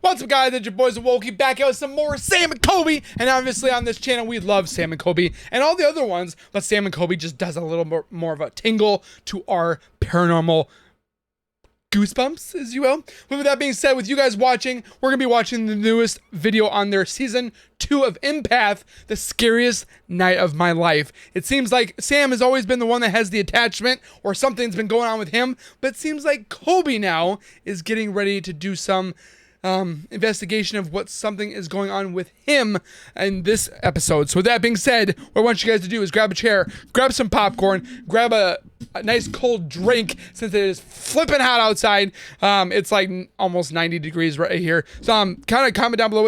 What's up, guys? It's your boys Zowoki back out with some more Sam and Colby. And obviously on this channel, we love Sam and Colby and all the other ones, but Sam and Colby just does a little more of a tingle to our paranormal goosebumps, as you will. But with that being said, with you guys watching, we're going to be watching the newest video on their season 2 of Empath, the scariest night of my life. It seems like Sam has always been the one that has the attachment, or something's been going on with him, but it seems like Colby now is getting ready to do some investigation of what something is going on with him in this episode. So with that being said, what I want you guys to do is grab a chair, grab some popcorn, grab a nice cold drink since it is flipping hot outside. It's like almost 90 degrees right here. So kind of comment down below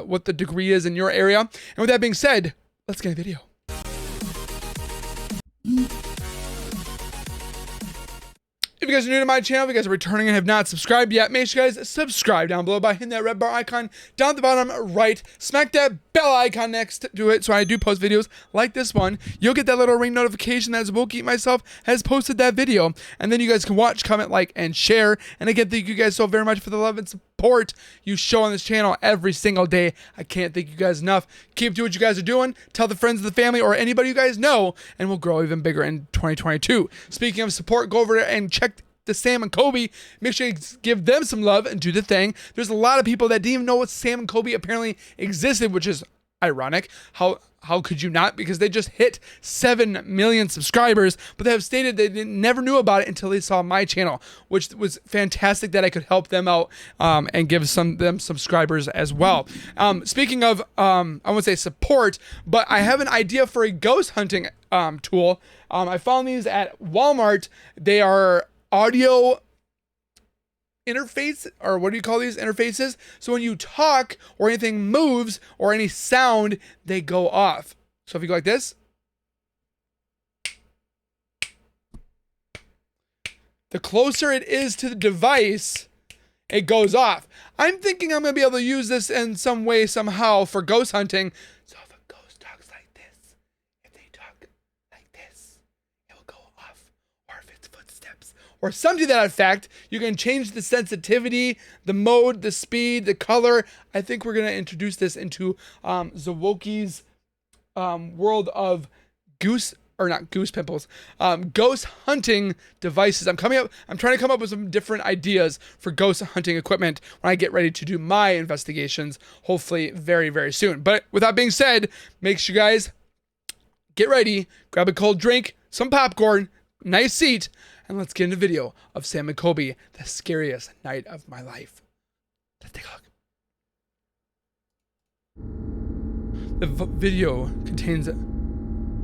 what the degree is in your area. And with that being said, let's get a video. If you guys are new to my channel, if you guys are returning and have not subscribed yet, make sure you guys subscribe down below by hitting that red bar icon down at the bottom right. Smack that bell icon next to it so I do post videos like this one. You'll get that little ring notification that Zowoki myself has posted that video. And then you guys can watch, comment, like, and share. And again, thank you guys so very much for the love and support you show on this channel every single day. I can't thank you guys enough. Keep doing what you guys are doing. Tell the friends of the family or anybody you guys know, and we'll grow even bigger in 2022. Speaking of support, go over there and check the Sam and Colby. Make sure you give them some love and do the thing. There's a lot of people that didn't even know what Sam and Colby apparently existed, which is ironic. How could you not? Because they just hit 7 million subscribers, but they have stated they never knew about it until they saw my channel, which was fantastic that I could help them out and give them subscribers as well. Speaking of, I won't say support, but I have an idea for a ghost hunting tool. I found these at Walmart. They are audio interface, or what do you call these interfaces? So when you talk or anything moves or any sound, they go off. So if you go like this, the closer it is to the device, it goes off. I'm thinking I'm going to be able to use this in some way, somehow, for ghost hunting. So if a ghost talks like this, if they talk like this, it will go off. Or if it's footsteps or something to that effect, you can change the sensitivity, the mode, the speed, the color. I think we're going to introduce this into Zowoki's world of ghost hunting devices. I'm trying to come up with some different ideas for ghost hunting equipment when I get ready to do my investigations, hopefully very, very soon. But with that being said, make sure you guys get ready, grab a cold drink, some popcorn, nice seat, and let's get into a video of Sam and Colby, the scariest night of my life. Let's take a look. The video contains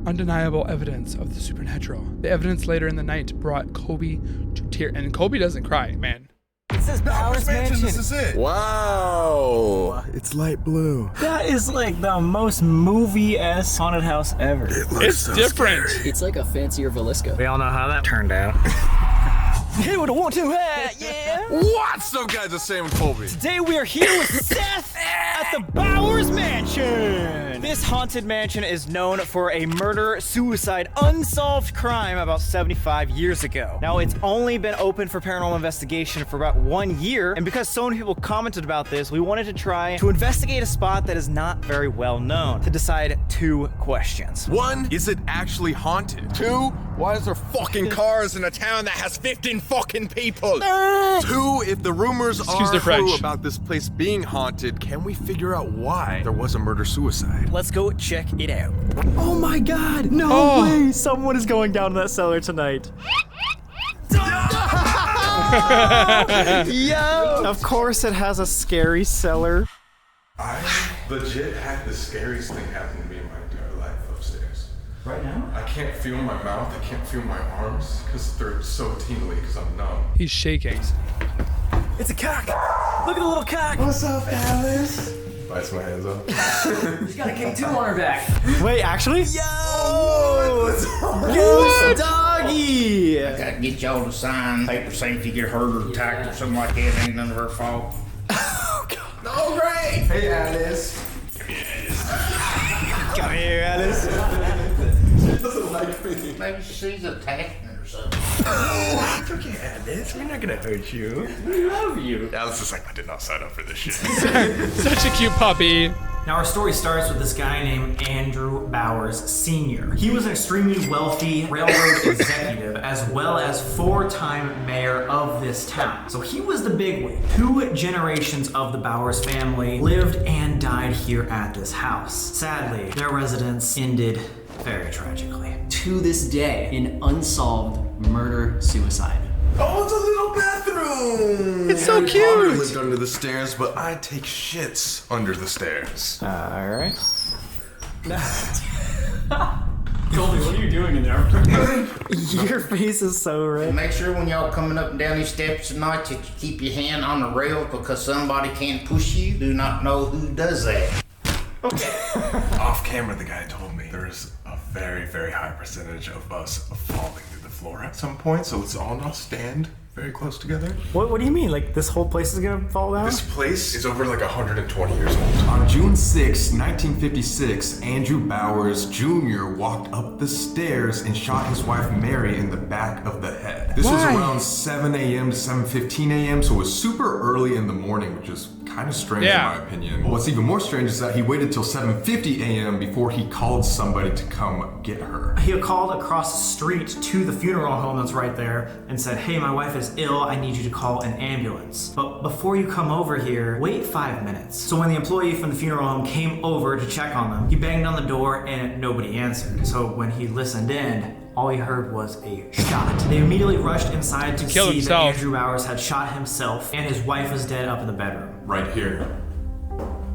undeniable evidence of the supernatural. The evidence later in the night brought Colby to tears, and Colby doesn't cry, man. It says Powers Mansion. This is it. Wow. It's light blue. That is like the most movie-esque haunted house ever. It's so different. Scary. It's like a fancier Velisco. We all know how that turned out. Hey, with a 1-2 hat, yeah! What's up, guys? It's Sam and Colby. Today we are here with Seth at the Powers Mansion. This haunted mansion is known for a murder-suicide unsolved crime about 75 years ago. Now, it's only been open for paranormal investigation for about 1 year, and because so many people commented about this, we wanted to try to investigate a spot that is not very well known to decide 2 questions. 1, is it actually haunted? 2, why is there fucking cars in a town that has 15 fucking people? 2, if the rumors are true about this place being haunted, can we figure out why there was a murder-suicide? Let's go check it out. Oh my god! No way! Someone is going down to that cellar tonight. Yo! Of course it has a scary cellar. I legit had the scariest thing happen to me in my entire life upstairs. Right now? I can't feel my mouth, I can't feel my arms because they're so tingly because I'm numb. He's shaking. It's a cock! Look at the little cock! What's up, Alice? Bites my hands off. She's got a K2 on her back. Wait, actually? Yo! Ghost doggy! Gotta get y'all to sign paper saying if you get hurt or attacked or something like that, it ain't none of her fault. Oh, God. Oh, great! Hey, Alice. Come here, Alice. She doesn't like me. Maybe she's attachment or something. It's okay, Alice. We're not gonna hurt you. We love you. Alice is like, I did not sign up for this shit. Such a cute puppy. Now our story starts with this guy named Andrew Bowers Sr. He was an extremely wealthy railroad executive as well as 4-time mayor of this town. So he was the bigwig. 2 generations of the Bowers family lived and died here at this house. Sadly, their residence ended very tragically. To this day, an unsolved murder-suicide. Oh, it's a little bathroom. It's so Harry Potter cute. lived under the stairs, but I take shits under the stairs. Alright. Colby, what are you doing in there? Your face is so red. Make sure when y'all coming up and down these steps tonight that you keep your hand on the rail because somebody can push you. Do not know who does that. Off camera, the guy told me there's a very, very high percentage of us falling through the floor at some point, so let's all now stand very close together. What do you mean? Like this whole place is gonna fall down? This place is over like 120 years old. On June 6, 1956, Andrew Bowers Jr. walked up the stairs and shot his wife Mary in the back of the head. This was around 7 a.m. to 7:15 a.m., so it was super early in the morning, which is kind of strange in my opinion. But what's even more strange is that he waited till 7:50 a.m. before he called somebody to come get her. He called across the street to the funeral home that's right there and said, hey, my wife is ill, I need you to call an ambulance. But before you come over here, wait 5 minutes. So when the employee from the funeral home came over to check on them, he banged on the door and nobody answered. So when he listened in, all he heard was a shot. They immediately rushed inside to see that Andrew Bowers had shot himself and his wife was dead up in the bedroom. Right here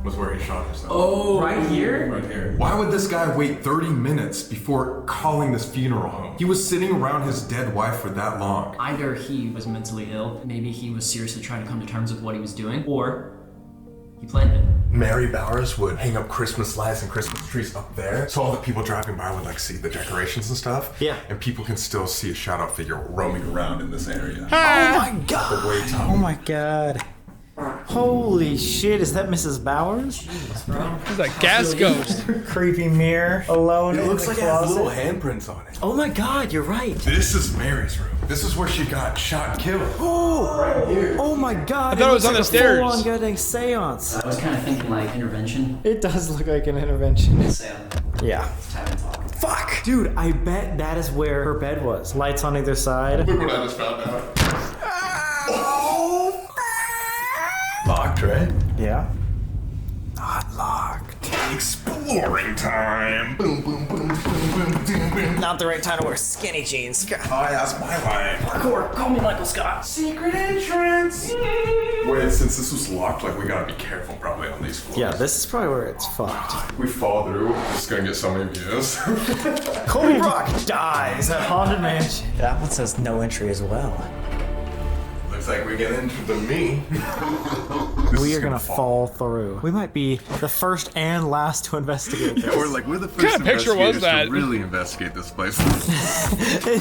was where he shot himself. Oh, right here? Right here. Why would this guy wait 30 minutes before calling this funeral home? He was sitting around his dead wife for that long. Either he was mentally ill, maybe he was seriously trying to come to terms with what he was doing, or he planned it. Mary Bowers would hang up Christmas lights and Christmas trees up there, so all the people driving by would like see the decorations and stuff. Yeah. And people can still see a shadow figure roaming around in this area. Oh my god! The way top. Oh my god. Holy shit, is that Mrs. Bowers? It's a gas ghost. Creepy mirror, alone It in looks the like it has closet. little handprints on it. Oh my god, you're right. This is Mary's room. This is where she got shot and killed. Oh, Right here. oh my god. I thought it was on the stairs. Full-on goddamn seance. I was kind of thinking like intervention. It does look like an intervention. Yeah. Let's have a talk. Fuck! Dude, I bet that is where her bed was. Lights on either side. Look what I just found out. Locked, right? Yeah. Not locked. Exploring time. Boom, boom, boom, boom, boom, boom, boom. Not the right time to wear skinny jeans. I asked my line. Parkour, call me Michael Scott. Secret entrance. Wait, since this was locked, like we gotta be careful probably on these floors. Yeah, this is probably where it's fucked. If we fall through, this is gonna get so many views. Colby Brock dies at Haunted Mansion. That one says no entry as well. Looks like we get into the me. We are gonna fall through. We might be the first and last to investigate this. Or like we're the first kind of picture was investigators that? to really investigate this place.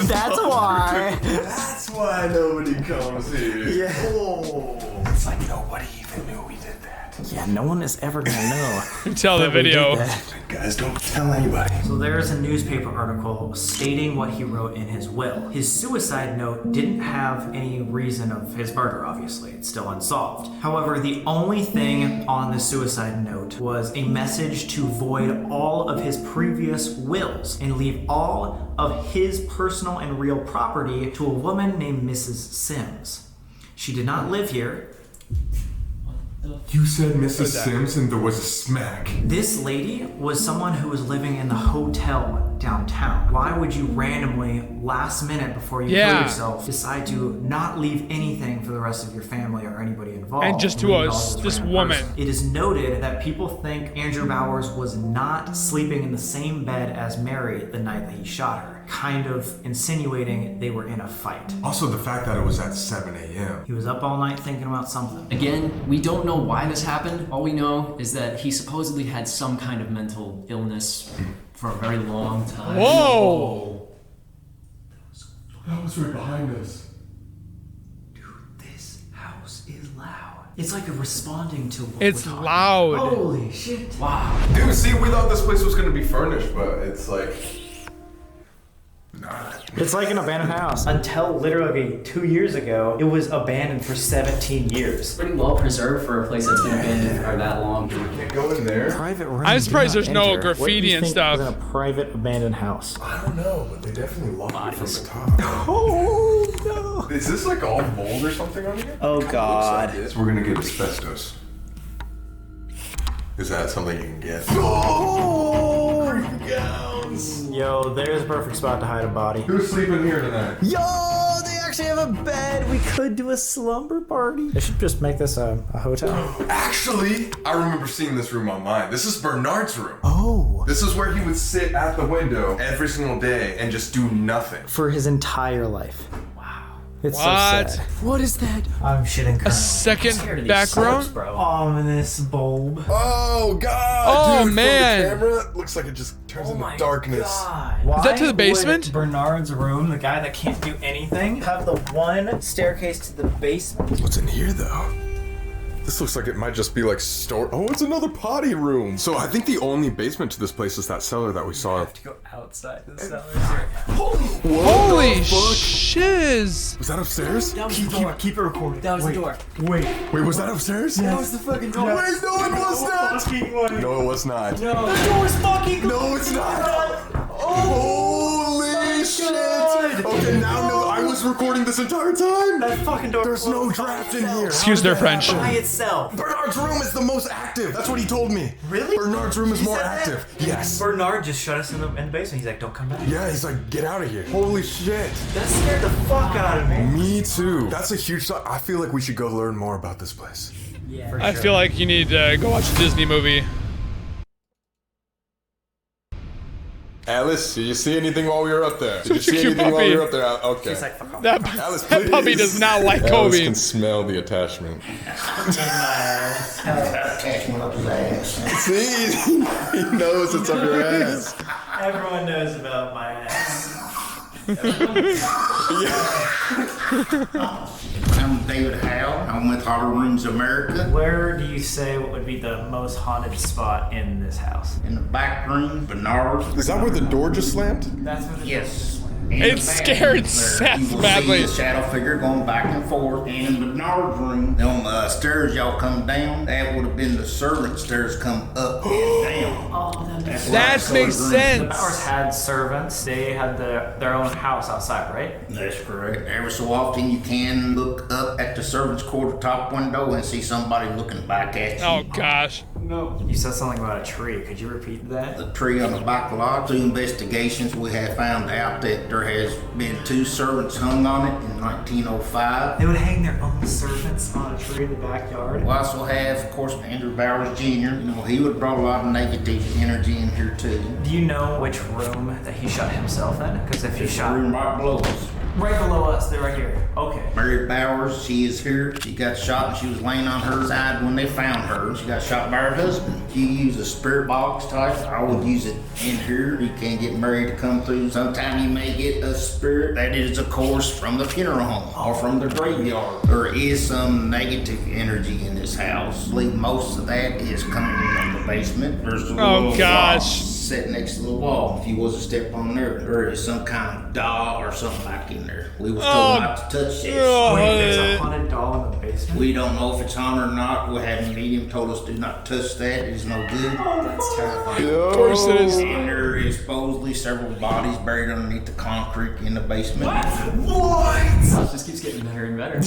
That's why. That's why nobody comes here. Yeah. Oh. It's like nobody even knew we did that. Yeah, no one is ever gonna know. Tell the that we did video. that. Guys, don't tell anybody. So there's a newspaper article stating what he wrote in his will. His suicide note didn't have any reason of his murder, obviously. It's still unsolved. However, the only thing on the suicide note was a message to void all of his previous wills and leave all of his personal and real property to a woman named Mrs. Sims. She did not live here. You said Mrs. Sims and there was a smack. This lady was someone who was living in the hotel downtown. Why would you randomly, last minute before you kill yourself, decide to not leave anything for the rest of your family or anybody involved? And just to us, this woman. It is noted that people think Andrew Bowers was not sleeping in the same bed as Mary the night that he shot her, kind of insinuating they were in a fight. Also, the fact that it was at 7 a.m. He was up all night thinking about something. Again, we don't know why this happened. All we know is that he supposedly had some kind of mental illness for a very long time. Whoa! That was right behind us. Dude, this house is loud. It's like responding to what It's we're talking loud. about. Holy shit. Wow. Dude, see, we thought this place was gonna be furnished, but it's like... Nah, It's like an abandoned house. Until literally 2 years ago, it was abandoned for 17 years. Pretty well preserved for a place that's been abandoned for that long. Can't go in there. Private room. I'm surprised do there's not no enter. What do graffiti you and think stuff. is in a private abandoned house? I don't know, but they definitely locked it from the top. Oh no! Is this like all mold or something on here? Oh god. So we're gonna get asbestos. Is that something you can get? Oh! Creepy gowns! Yo, there's a perfect spot to hide a body. Who's sleeping here tonight? Yo, they actually have a bed. We could do a slumber party. They should just make this a hotel. Actually, I remember seeing this room online. This is Bernard's room. Oh. This is where he would sit at the window every single day and just do nothing. For his entire life. It's What? so sad. What is that? I'm shitting. A second background? Ominous bulb. Oh god! Oh, dude, man. From the camera, it looks like it just turns into darkness. Why Is that to the basement? would Bernard's room, the guy that can't do anything, have the one staircase to the basement? What's in here though? This looks like it might just be like store. Oh, it's another potty room. So I think the only basement to this place is that cellar that we saw. To go outside the cellar. Holy shiz! Was that upstairs? That was the door. Keep it recording. That was the door. Wait, was that upstairs? That was the fucking door. Wait, no, it was not. No, it was not. No. The door's fucking. No, it's not. Holy shit! Okay, now no, I was recording this entire time. That fucking door. There's no draft in here. Excuse their French. By itself. Bernard's room is the most active. That's what he told me. Really? Bernard's room is He more said that? active. Yes. Bernard just shut us in the basement. He's like, don't come back. Yeah, he's like, get out of here. Holy shit. That scared the fuck out of me. Me too. That's a huge shot. I feel like we should go learn more about this place. Yeah. I feel like you need to go watch a Disney movie. Alice, did you see anything while we were up there? Did you It's a see cute anything while we puppy. were up there? Okay. He's like, fuck off. That, Alice, that puppy please. does not like Alice Colby. can smell the attachment. Attachment up his ass. See? He knows it's up your ass. Everyone knows about my ass. I'm David Howe. I'm with Horror Rooms America. Where do you say what would be the most haunted spot in this house? In the back room, Bernard. Is that where the door just slammed? That's what Yes. It scared Seth You will badly. see a shadow figure going back and forth. And in Bernard's room, on the stairs y'all come down, that would have been the servant stairs come up and down. Oh, That's That why makes the room- sense. The Bowers had servants. They had their own house outside, right? That's correct. Every so often you can look up at the servant's quarter top window and see somebody looking back at you. Oh gosh. No. You said something about a tree. Could you repeat that? The tree on the back lot. Through investigations, we have found out that there has been 2 servants hung on it in 1905. They would hang their own servants on a tree in the backyard. We also have, of course, Andrew Bowers Jr. You know, he would have brought a lot of negative energy in here too. Do you know which room that he shot himself in? Because if he This shot room right below us. right below us, they're right here. Okay. Mary Bowers, she is here. She got shot and she was laying on her side when they found her. She got shot by her husband. If you use a spirit box type, I would use it in here. You can't get Mary to come through. Sometimes you may get a spirit that is, of course, from the funeral home or from the graveyard. There is some negative energy in this house. I believe most of that is coming from the basement. There's a little gosh. wall set next to the wall. If you was to step on there is some kind of doll or something back in there. We was told not to touch this. Wait, there's a haunted doll in the basement? We don't know if it's haunted or not. We had a medium told us do not touch that. It's no good. Oh, that's terrifying. Of course it is. And there is supposedly several bodies buried underneath the concrete in the basement. It just keeps getting better and better.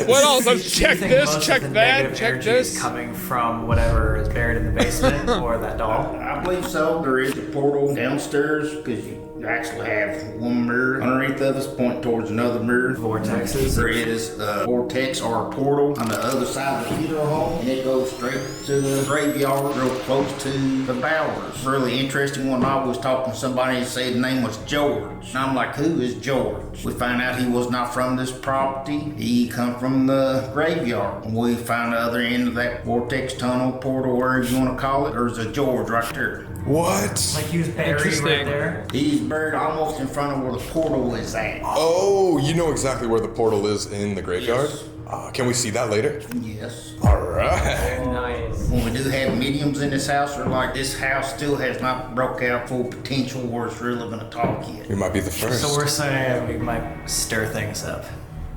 What else? Let's Do you check think this, most of check the that, negative check energy is this. coming from whatever is buried in the basement or that doll? I believe so. There is a portal downstairs because you actually have one mirror underneath of us pointing towards another mirror. Vortexes? There is a vortex or a portal on the other side of the funeral home, and it goes straight to the graveyard, real close to the Bowers. Really interesting one. I was talking to somebody and said the name was George. And I'm like, who is George? We found out he was not from this property. He come from the graveyard. We found the other end of that vortex tunnel, portal, wherever you want to call it. There's a George right there. What? Like he was buried right Interesting. there? He's buried almost in front of where the portal is at. Oh, you know exactly where the portal is in the graveyard? Yes. Can we see that later? Yes. All right. Nice. when we do have mediums in this house, or like this house still has not broke out full potential where it's really gonna talk yet. We might be the first. So we're saying we might stir things up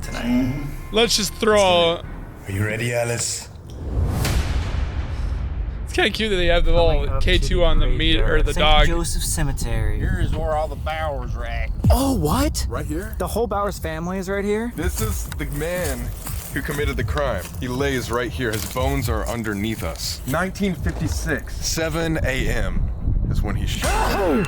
tonight. Let's just throw. Are you ready, Alice? It's kind of cute that they have the little K2 on the meat or the St. dog. Joseph Cemetery. Here is where all the Bowers are at. Oh, what? Right here? The whole Bowers family is right here? This is the man who committed the crime. He lays right here. His bones are underneath us. 1956, 7 a.m. is when he shot.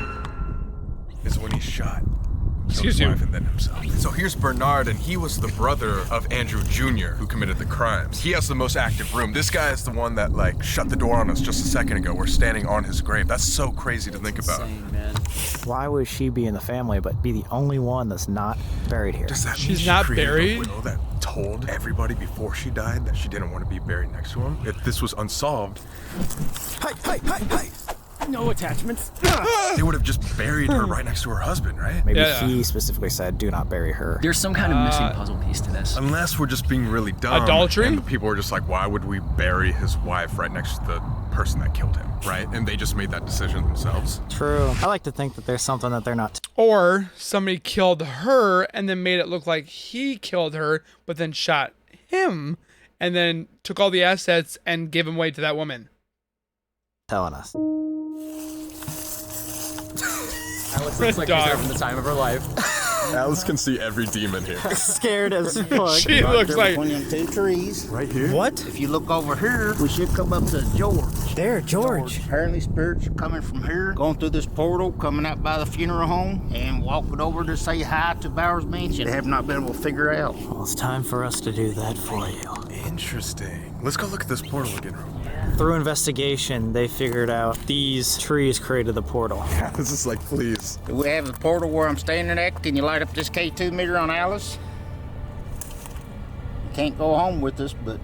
Excuse you. And then himself. So here's Bernard, and he was the brother of Andrew Jr., who committed the crimes. He has the most active room. This guy is the one that like shut the door on us just a second ago. We're standing on his grave. That's so crazy to think about. Insane, man. Why would she be in the family but be the only one that's not buried here? Does that mean She's she not created a buried? will that told everybody before she died that she didn't want to be buried next to him? If this was unsolved, Hey! No attachments. they would have just buried her right next to her husband, right? Maybe Yeah. he specifically said, do not bury her. There's some kind of missing puzzle piece to this. Unless we're just being really dumb. Adultery? And the people are just like, why would we bury his wife right next to the person that killed him, right? And they just made that decision themselves. True. I like to think that there's something that they're not. Or somebody killed her and then made it look like he killed her, but then shot him and then took all the assets and gave them away to that woman. Telling us. Alex looks like she's having the time of her life. Alice can see every demon here. Scared as fuck. She looks like. Between them two trees. Right here? What? If you look over here, we should come up to George. There, George. Apparently spirits are coming from here, going through this portal, coming out by the funeral home, and walking over to say hi to Bowers Mansion. They have not been able to figure out. Well, it's time for us to do that for you. Interesting. Let's go look at this portal again real quick. Through investigation, they figured out these trees created the portal. Yeah, this is like, please. Do we have the portal where I'm standing at? Can you light up this K2 meter on Alice? You can't go home with us, but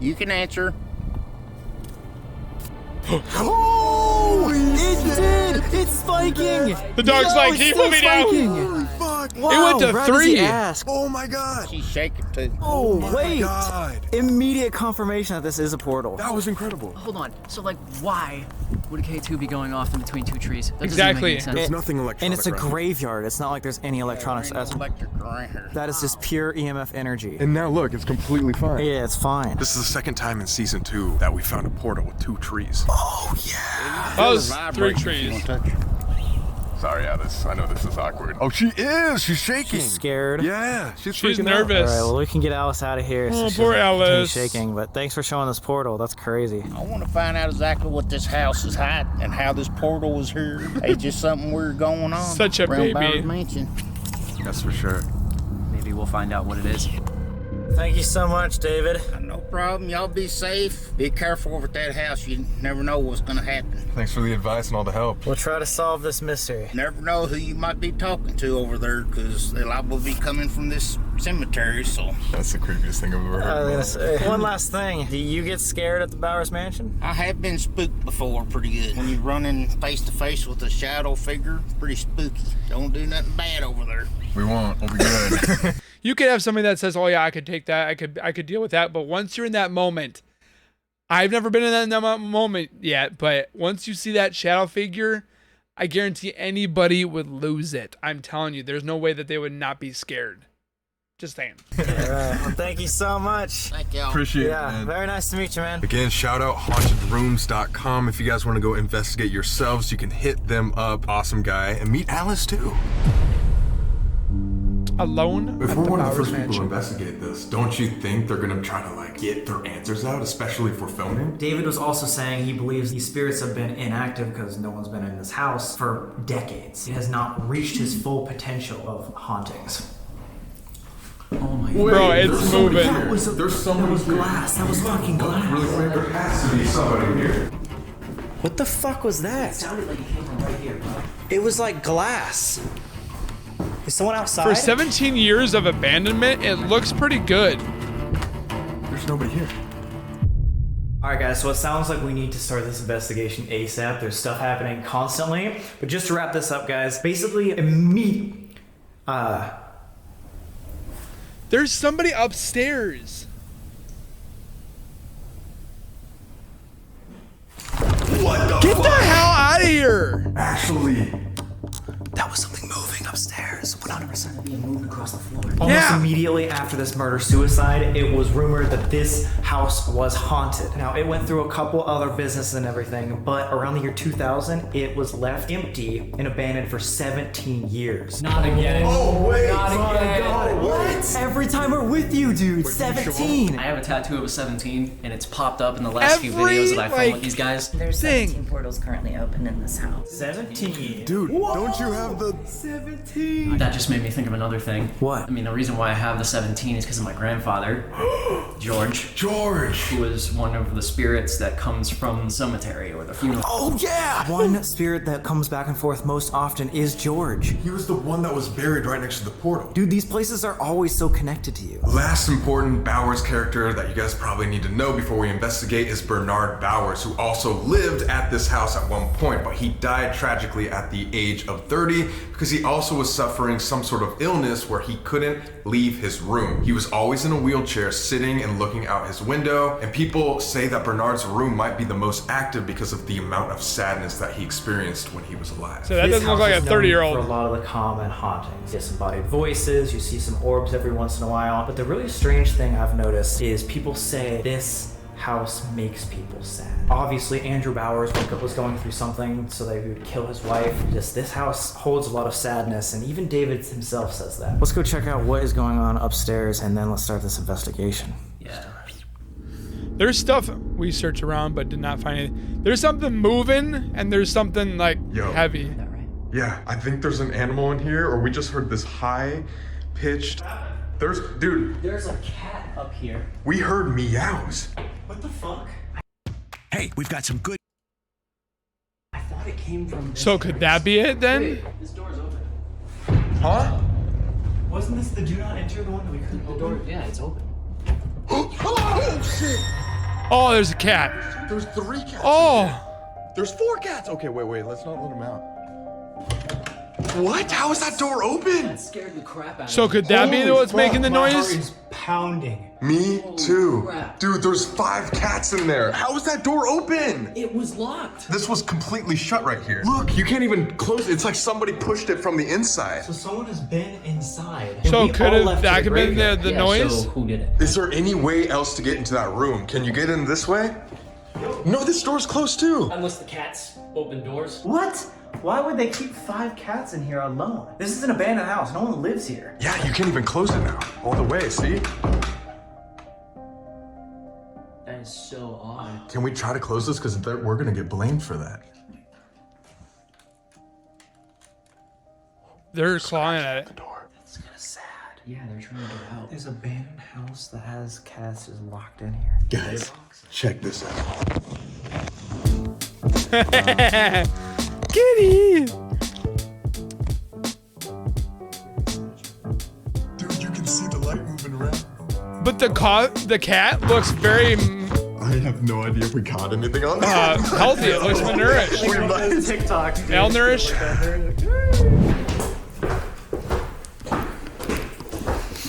you can answer. Oh! It did! It's spiking! The dog's like, "Can you put me down?" Holy fuck. It went to right as he 3. asked. Oh my god. She's shaking too. Oh, my wait! God. Immediate confirmation that this is a portal. That was incredible. Hold on. So, like, why would a K2 be going off in between two trees? That doesn't Exactly. Make any sense. There's nothing electronic. And it's a around here. graveyard. It's not like there's any electronics. There ain't no electric around here. That is just pure EMF energy. And now look, it's completely fine. Yeah, it's fine. This is the second time in season 2 that we found a portal with 2 trees. Oh, yeah. That was 3 Vibrating if you trees. wanna touch it. Sorry, Alice. I know this is awkward. Oh, she is. She's shaking. She's scared. Yeah, she's She's freaking out. nervous. All right, well, we can get Alice out of here. Oh, she poor doesn't continue Alice. shaking, but thanks for showing this portal. That's crazy. I want to find out exactly what this house is hiding and how this portal was here. It's just something weird going on. Such a around baby. Bowers Mansion. That's for sure. Maybe we'll find out what it is. Thank you so much, David. No problem. Y'all be safe. Be careful over at that house. You never know what's going to happen. Thanks for the advice and all the help. We'll try to solve this mystery. Never know who you might be talking to over there because they liable to be coming from this cemetery. So That's the creepiest thing I've ever I heard. was gonna say, one last thing. Do you get scared at the Bowers Mansion? I have been spooked before pretty good. When you're running face to face with a shadow figure, pretty spooky. Don't do nothing bad over there. We won't. We'll be good. You could have somebody that says, "Oh yeah, I could take that. I could deal with that." But once you're in that moment, I've never been in that moment yet. But once you see that shadow figure, I guarantee anybody would lose it. I'm telling you, there's no way that they would not be scared. Just saying. All right. Well, thank you so much. Thank y'all. Appreciate it, Yeah, man. very nice to meet you, man. Again, shout out hauntedrooms.com. If you guys want to go investigate yourselves, you can hit them up. Awesome guy. And meet Alice too. Alone If at we're the one of the Bowers first people to Mansion. investigate this, don't you think they're gonna try to like get their answers out, especially if we're filming? David was also saying he believes these spirits have been inactive because no one's been in this house for decades. It has not reached his full potential of hauntings. Oh my god. Bro, it's moving. There's somebody That was glass. That was fucking glass. Really quick, there has to be somebody here. What the fuck was that? Sounded like it came from right here, bro. It was like glass. Is someone outside? For 17 years of abandonment, it looks pretty good. There's nobody here. Alright guys, so it sounds like we need to start this investigation ASAP. There's stuff happening constantly. But just to wrap this up, guys, basically There's somebody upstairs. Actually, That was something moving upstairs. 100% being moved across the floor. Almost immediately after this murder-suicide, it was rumored that this house was haunted. Now, it went through a couple other businesses and everything, but around the year 2000, it was left empty and abandoned for 17 years. Not again. oh wait, Not again. God, what? Every time we're with you, dude. 17. I have a tattoo of a 17, and it's popped up in the last few videos that I filmed with these guys. There's 17 portals currently open in this house. 17. dude, don't you have the 17. That just made me think of another thing. What? I mean, the reason why I have the 17 is because of my grandfather, George, who is one of the spirits that comes from the cemetery or the funeral. Oh, yeah! One spirit that comes back and forth most often is George. He was the one that was buried right next to the portal. Dude, these places are always so connected to you. Last important Bowers character that you guys probably need to know before we investigate is Bernard Bowers, who also lived at this house at one point, but he died tragically at the age of 30 because he also was suffering some sort of illness where he couldn't leave his room. He was always in a wheelchair, sitting and looking out his window, and people say that Bernard's room might be the most active because of the amount of sadness that he experienced when he was alive. So that doesn't look like a 30-year-old. For a lot of the common hauntings, disembodied voices, you see some orbs every once in a while, but the really strange thing I've noticed is people say this house makes people sad. Obviously, Andrew Bowers was going through something so that he would kill his wife. Just this house holds a lot of sadness, and even David himself says that. Let's go check out what is going on upstairs, and then let's start this investigation. Yeah. There's stuff we searched around but did not find anything. There's something moving, and there's something like heavy. Is that right? Yeah, I think there's an animal in here, or we just heard this high-pitched... Dude, There's a cat up here. we heard meows. What the fuck? Hey, we've got some good. I thought it came from this So could that be it then? Wait, this door's open. Huh? Wasn't this the do not enter, the one that we couldn't The door, yeah, it's open. Oh, shit! Oh, there's a cat. There's 3 cats in Oh. there. There's 4 cats! Okay, wait, let's not let them out. What? How is that door open? That scared the crap out of So me. could that be what's making the My heart noise? is pounding. Me too. crap. Dude, there's 5 cats in there. How is that door open? It was locked. This was completely shut right here. Look, you can't even close it. It's like somebody pushed it from the inside. So someone has been inside. So could that have been the Yeah, noise? So who did it? Is there any way else to get into that room? Can you get in this way? No, this door's closed too. Unless the cats open doors. What? Why would they keep 5 cats in here alone? This is an abandoned house. No one lives here. Yeah, you can't even close it now. All the way, see? That is so odd. Can we try to close this? Because we're gonna get blamed for that. They're clawing at it. That's kind of sad. Yeah, they're trying to get out. There's an abandoned house that has cats just locked in here. Guys, check this out. Kitty! Dude, you can see the light moving around. But the cat looks very I have no idea if we caught anything on that. healthy. It looks malnourished. We might. TikTok. Malnourished.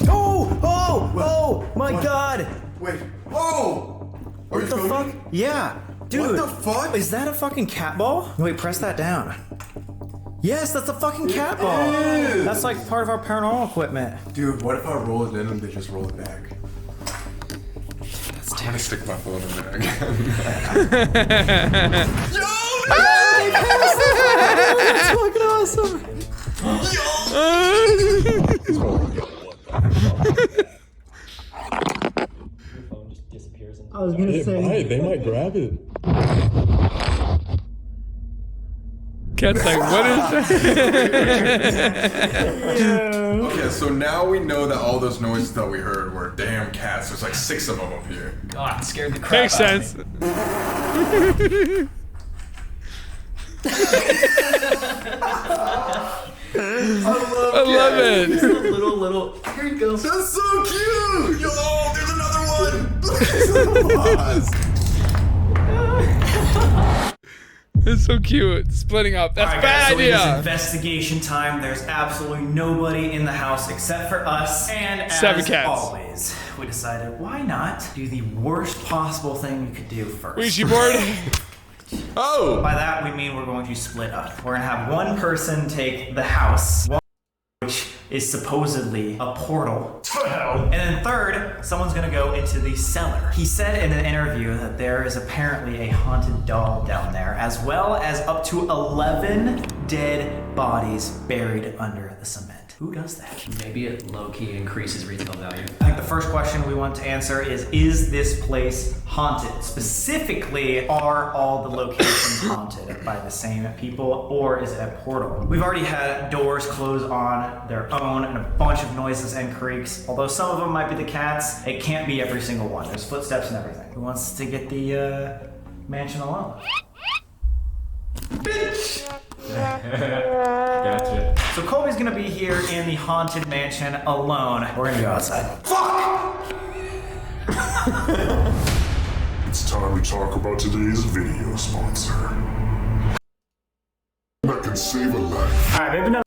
Oh my God. Wait. Oh! Are you What the filming? fuck? Yeah. Dude. What the fuck? Is that a fucking cat ball? Wait, press that down. Yes, that's a fucking cat ball. is. That's like part of our paranormal equipment. Dude, what if I roll it in and they just roll it back? I'm gonna stick my phone in there again. Yo! That's fucking awesome. I was gonna say. They might grab it. Cat's like, what is that? Okay, so now we know that all those noises that we heard were damn cats. There's like 6 of them up here. God, it scared the crap Makes out of sense. me. I love it. Just a little. Here you go. That's so cute! Yo, there's another one! Look at the boss! It's so cute. Splitting up. That's a bad So it is idea. investigation time. There's absolutely nobody in the house except for us. And 7 as cats. always, we decided why not do the worst possible thing we could do first. Ouija board. Oh! By that, we mean we're going to split up. We're gonna have one person take the house, which is supposedly a portal to hell. And then third, someone's gonna go into the cellar. He said in an interview that there is apparently a haunted doll down there, as well as up to 11 dead bodies buried under the cement. Who does that? Maybe it low-key increases retail value. I think the first question we want to answer is this place haunted? Specifically, are all the locations haunted by the same people, or is it a portal? We've already had doors close on their own and a bunch of noises and creaks. Although some of them might be the cats, it can't be every single one. There's footsteps and everything. Who wants to get the mansion alone? Bitch! Gotcha. So Colby's gonna be here in the haunted mansion alone. We're gonna go outside. Fuck! It's time to talk about today's video sponsor. That can save a life. Alright, maybe not.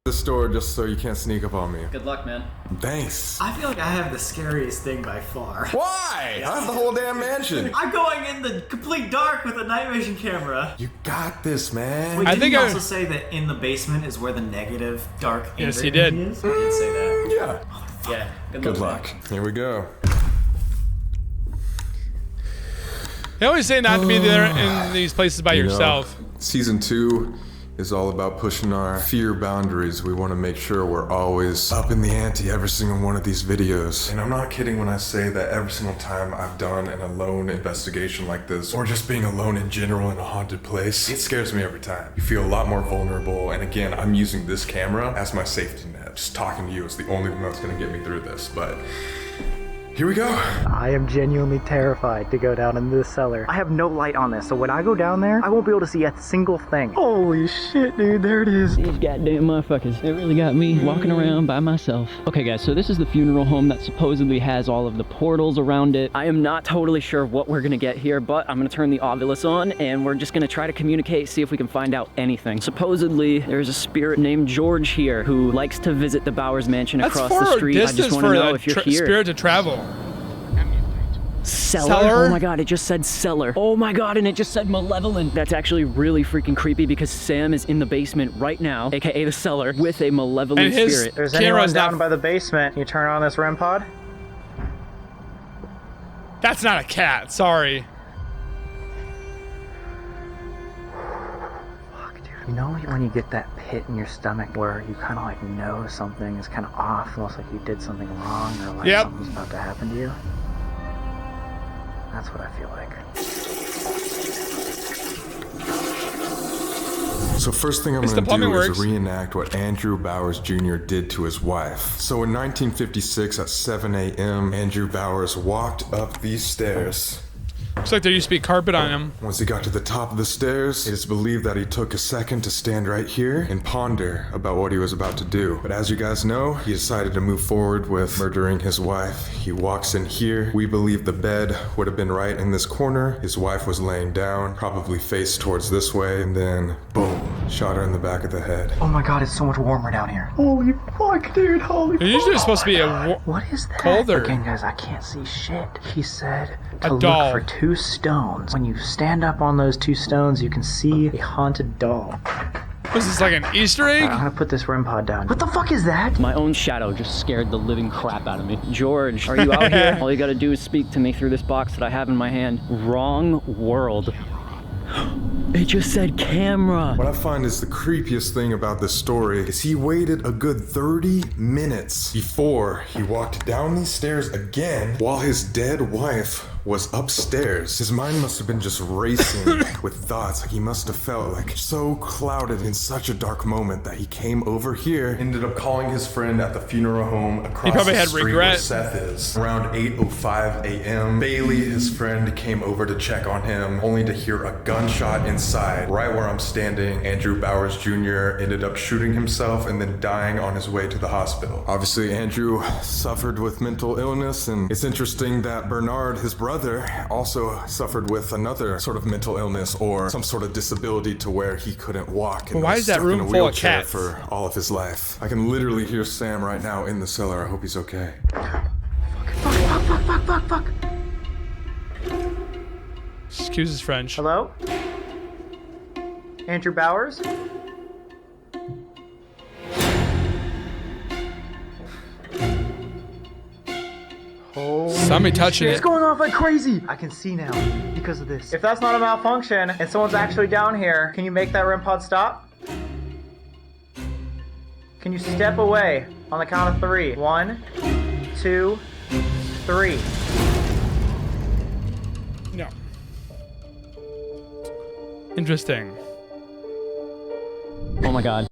The store just so you can't sneak up on me. Good luck, man. Thanks. I feel like I have the scariest thing by far. Why? I have the whole damn mansion. I'm going in the complete dark with a night vision camera. You got this, man. Wait, I didn't think you I- also say that in the basement is where the negative dark Yes, anger he did. energy is? I did say that. Yeah. Yeah. Good luck. Here we go. They always say not to be there in these places by yourself. Season 2 is all about pushing our fear boundaries. We want to make sure we're always up in the ante every single one of these videos. And I'm not kidding when I say that every single time I've done an alone investigation like this, or just being alone in general in a haunted place, it scares me every time. You feel a lot more vulnerable, and again, I'm using this camera as my safety net. Just talking to you is the only thing that's gonna get me through this, but here we go. I am genuinely terrified to go down in this cellar. I have no light on this, so when I go down there, I won't be able to see a single thing. Holy shit, dude, there it is. These goddamn motherfuckers. It really got me walking around by myself. Okay guys, so this is the funeral home that supposedly has all of the portals around it. I am not totally sure what we're gonna get here, but I'm gonna turn the Ovilus on and we're just gonna try to communicate, see if we can find out anything. Supposedly, there's a spirit named George here who likes to visit the Bowers Mansion That's across far the street. I distance just wanna for know the if you're here. spirit to travel. Cellar? Oh my god, it just said cellar. Oh my god, and it just said malevolent. That's actually really freaking creepy because Sam is in the basement right now, aka the cellar, with a malevolent And his spirit. There's camera's anyone down not- by the basement. Can you turn on this REM pod? That's not a cat, sorry. Fuck, dude. You know when you get that pit in your stomach where you kind of like know something is kind of off, almost like you did something wrong or like Yep. something's about to happen to you? That's what I feel like. So first thing I'm It's going the to do plumbing is works. reenact what Andrew Bowers Jr. did to his wife. So in 1956 at 7 a.m., Andrew Bowers walked up these stairs. Looks like there used to be carpet on him. Once he got to the top of the stairs, it is believed that he took a second to stand right here and ponder about what he was about to do. But as you guys know, he decided to move forward with murdering his wife. He walks in here. We believe the bed would have been right in this corner. His wife was laying down, probably face towards this way, and then boom, shot her in the back of the head. Oh my god, it's so much warmer down here. Holy fuck, dude, holy They're usually supposed to be What is that? colder. Again, guys, I can't see shit. He said A to look doll. for 2 stones. When you stand up on those 2 stones, you can see a haunted doll. Was this like an Easter egg? I'm gonna put this REM pod down. What the fuck is that? My own shadow just scared the living crap out of me. George, are you out here? All you gotta do is speak to me through this box that I have in my hand. Wrong world. It just said camera. What I find is the creepiest thing about this story is he waited a good 30 minutes before he walked down these stairs again while his dead wife was upstairs. His mind must have been just racing with thoughts. Like he must have felt like so clouded in such a dark moment that he came over here, ended up calling his friend at the funeral home across probably the had street regret. where Seth is. Around 8:05 a.m., Bailey, his friend, came over to check on him, only to hear a gunshot inside. Right where I'm standing, Andrew Bowers Jr. ended up shooting himself and then dying on his way to the hospital. Obviously, Andrew suffered with mental illness, and it's interesting that Bernard, his brother, also suffered with another sort of mental illness or some sort of disability to where he couldn't walk and Well, why was is that stuck in room a full of wheelchair cats? for all of his life. I can literally hear Sam right now in the cellar. I hope he's okay. Fuck. Excuse his French. Hello? Andrew Bowers? Somebody touching it. It's going off like crazy. I can see now because of this. If that's not a malfunction and someone's actually down here, can you make that REM pod stop? Can you step away on the count of 3? 1, 2, 3. No. Interesting. Oh my god.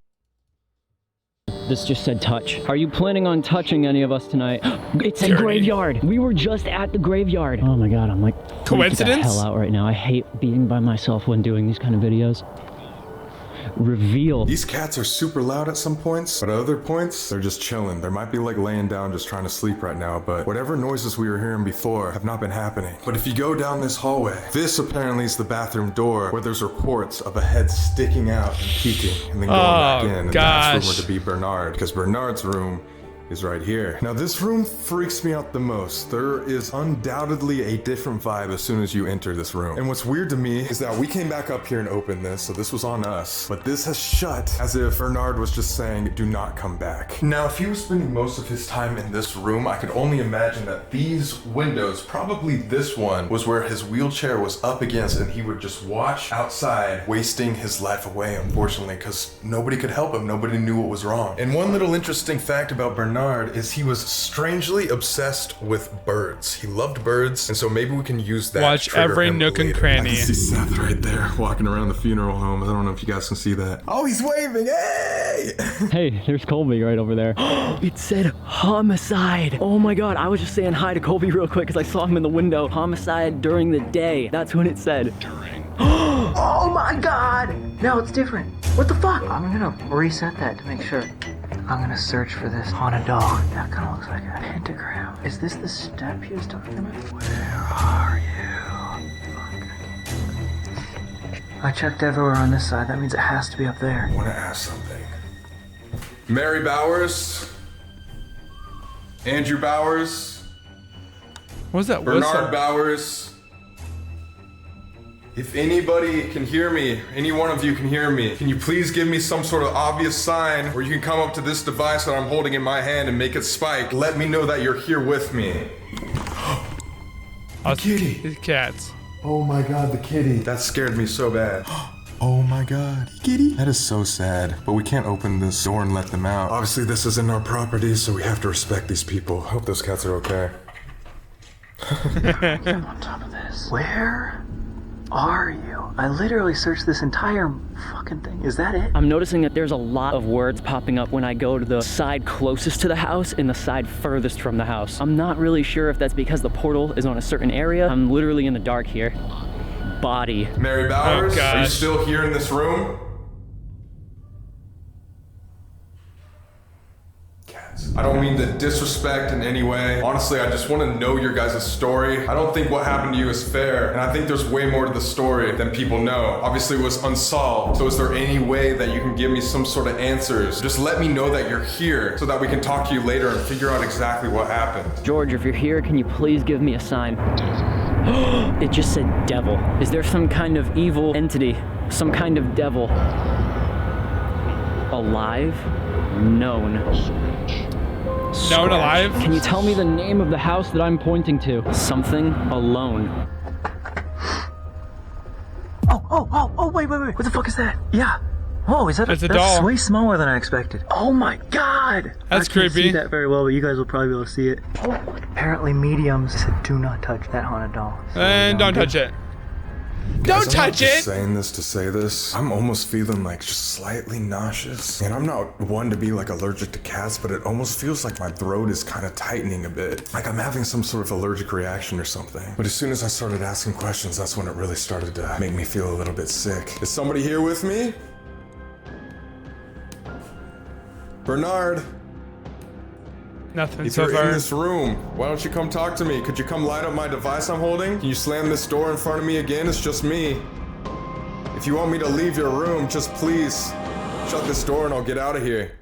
This just said touch. Are you planning on touching any of us tonight? It's a graveyard. We were just at the graveyard. Oh my god, I'm like, coincidence? Get the hell out right now. I hate being by myself when doing these kind of videos. Reveal. These cats are super loud at some points, but at other points, they're just chilling. They might be like laying down just trying to sleep right now, but whatever noises we were hearing before have not been happening. But if you go down this hallway, this apparently is the bathroom door where there's reports of a head sticking out and peeking and then going back in. And that's rumored to be Bernard, because Bernard's room is right here. Now this room freaks me out the most. There is undoubtedly a different vibe as soon as you enter this room. And what's weird to me is that we came back up here and opened this, so this was on us, but this has shut as if Bernard was just saying, do not come back. Now, if he was spending most of his time in this room, I could only imagine that these windows, probably this one, was where his wheelchair was up against and he would just watch outside, wasting his life away, unfortunately, because nobody could help him. Nobody knew what was wrong. And one little interesting fact about Bernard is he was strangely obsessed with birds. He loved birds, and so maybe we can use that. Watch every nook and cranny. I can see Seth right there walking around the funeral home. I don't know if you guys can see that. Oh, he's waving, hey! Hey, there's Colby right over there. It said homicide. Oh my god, I was just saying hi to Colby real quick because I saw him in the window. Homicide during the day. That's what it said. Oh my god! Now it's different. What the fuck? I'm gonna reset that to make sure. I'm gonna search for this haunted dog. That kind of looks like a pentagram. Is this the step he was talking about? Where are you? I checked everywhere on this side. That means it has to be up there. I want to ask something. Mary Bowers? Andrew Bowers? What was that Bernard Bowers? If anybody can hear me, any one of you can hear me, can you please give me some sort of obvious sign where you can come up to this device that I'm holding in my hand and make it spike? Let me know that you're here with me. The kitty. The cats. Oh my god, the kitty. That scared me so bad. Oh my god. Kitty? That is so sad. But we can't open this door and let them out. Obviously this isn't our property, so we have to respect these people. Hope those cats are okay. I'm on top of this. Where are you? I literally searched this entire fucking thing. Is that it? I'm noticing that there's a lot of words popping up when I go to the side closest to the house and the side furthest from the house. I'm not really sure if that's because the portal is on a certain area. I'm literally in the dark here. Body. Mary Bowers, are you still here in this room? I don't mean to disrespect in any way. Honestly, I just want to know your guys' story. I don't think what happened to you is fair, and I think there's way more to the story than people know. Obviously, it was unsolved, so is there any way that you can give me some sort of answers? Just let me know that you're here so that we can talk to you later and figure out exactly what happened. George, if you're here, can you please give me a sign? It just said devil. Is there some kind of evil entity? Some kind of devil? Alive? Known. Known alive? Can you tell me the name of the house that I'm pointing to? Something alone. Oh, wait. What the fuck is that? Yeah. Whoa, is that It's a that's doll. way smaller than I expected. Oh my god! That's I can't creepy. see that very well, but you guys will probably be able to see it. Oh, apparently mediums said do not touch that haunted doll. So And don't touch it. Don't Guys, I'm not touch just it! saying this to say this. I'm almost feeling like just slightly nauseous. And I'm not one to be like allergic to cats, but it almost feels like my throat is kind of tightening a bit. Like I'm having some sort of allergic reaction or something. But as soon as I started asking questions, that's when it really started to make me feel a little bit sick. Is somebody here with me? Bernard? Nothing If so you're far. in this room, why don't you come talk to me? Could you come light up my device I'm holding? Can you slam this door in front of me again? It's just me. If you want me to leave your room, just please shut this door and I'll get out of here.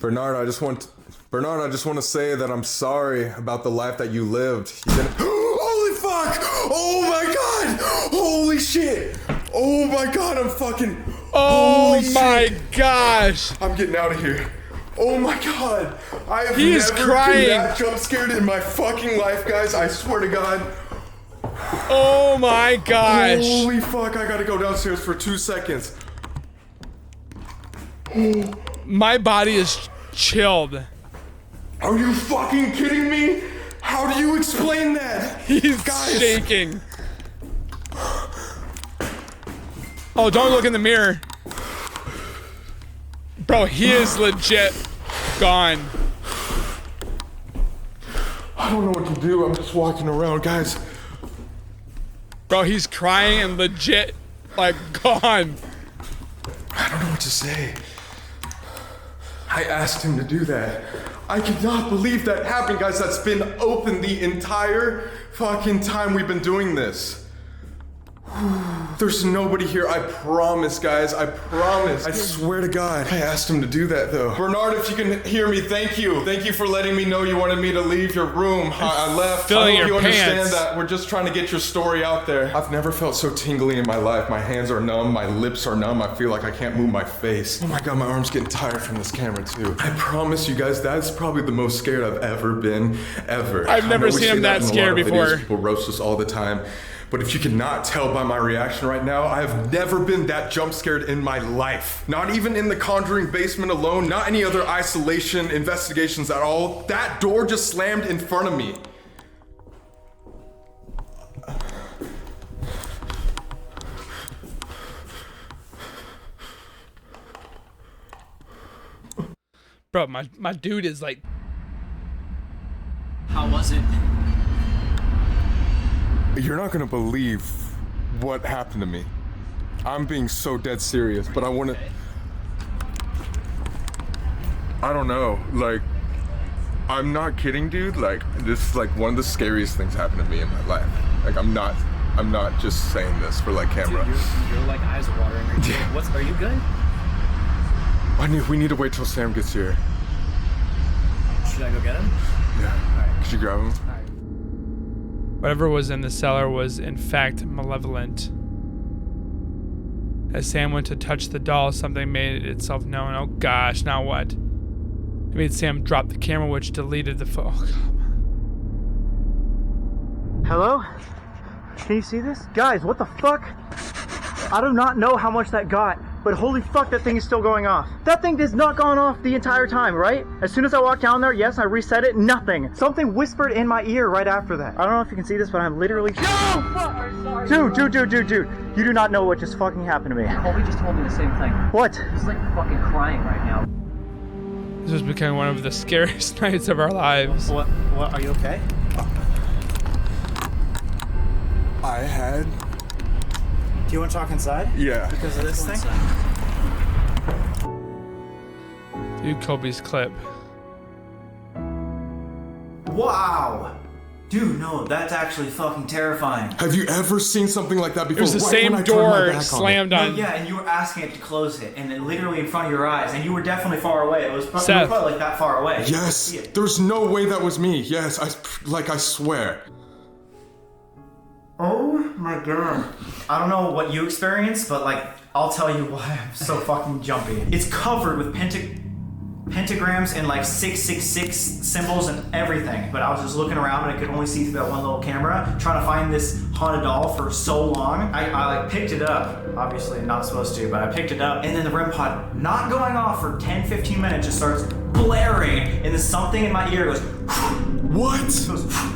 Bernard, I just want to say that I'm sorry about the life that you lived. Holy fuck! Oh my god! Holy shit! Oh my god, I'm fucking... Oh my gosh! I'm getting out of here. Oh my god! I have He's never crying. been that jump scared in my fucking life, guys. I swear to God. Oh my gosh! Holy fuck! I gotta go downstairs for 2 seconds. My body is chilled. Are you fucking kidding me? How do you explain that? He's shaking. Oh, don't look in the mirror. Bro, he is legit gone. I don't know what to do. I'm just walking around, guys. Bro, he's crying and legit, like, gone. I don't know what to say. I asked him to do that. I cannot believe that happened, guys. That's been open the entire fucking time we've been doing this. There's nobody here, I promise, guys. I promise. I swear to God. I asked him to do that, though. Bernard, if you can hear me, thank you. Thank you for letting me know you wanted me to leave your room. I left. I hope you understand that. We're just trying to get your story out there. I've never felt so tingly in my life. My hands are numb. My lips are numb. I feel like I can't move my face. Oh my God, my arm's getting tired from this camera, too. I promise you guys, that's probably the most scared I've ever been, ever. I've never seen him that scared before. People roast us all the time. But if you cannot tell by my reaction right now, I have never been that jump scared in my life. Not even in the Conjuring basement alone, not any other isolation investigations at all. That door just slammed in front of me. Bro, my dude is like... How was it? You're not gonna believe what happened to me. I'm being so dead serious, but I wanna... I don't know, like, I'm not kidding, dude. Like, this is like one of the scariest things happened to me in my life. Like, I'm not just saying this for like camera. Dude, you're like eyes are watering. Are you good? We need to wait till Sam gets here. Should I go get him? Yeah. Alright. Could you grab him? Alright. Whatever was in the cellar was, in fact, malevolent. As Sam went to touch the doll, something made itself known. Oh gosh, now what? It made Sam drop the camera, which deleted the photo. Oh, Hello? Can you see this? Guys, what the fuck? I do not know how much that got, but holy fuck, that thing is still going off. That thing has not gone off the entire time, right? As soon as I walked down there, yes, I reset it, nothing. Something whispered in my ear right after that. I don't know if you can see this, but I'm literally... No! Fuck! Dude, you do not know what just fucking happened to me. Colby just told me the same thing. What? He's like fucking crying right now. This was becoming one of the scariest nights of our lives. What, are you okay? I had... Do you want to talk inside? Yeah. Because of this thing? View Colby's clip. Wow! Dude, no, that's actually fucking terrifying. Have you ever seen something like that before? It was the same door slammed on. No, yeah, and you were asking it to close it, and then literally in front of your eyes, and you were definitely far away. It was probably, like that far away. Yes, there's no way that was me. Yes, I swear. Oh my God. I don't know what you experienced, but like, I'll tell you why I'm so fucking jumpy. It's covered with pentagrams and like 666 symbols and everything. But I was just looking around and I could only see through that one little camera, trying to find this haunted doll for so long. I like picked it up, obviously not supposed to, but I picked it up, and then the REM pod not going off for 10-15 minutes just starts blaring, and then something in my ear goes, what?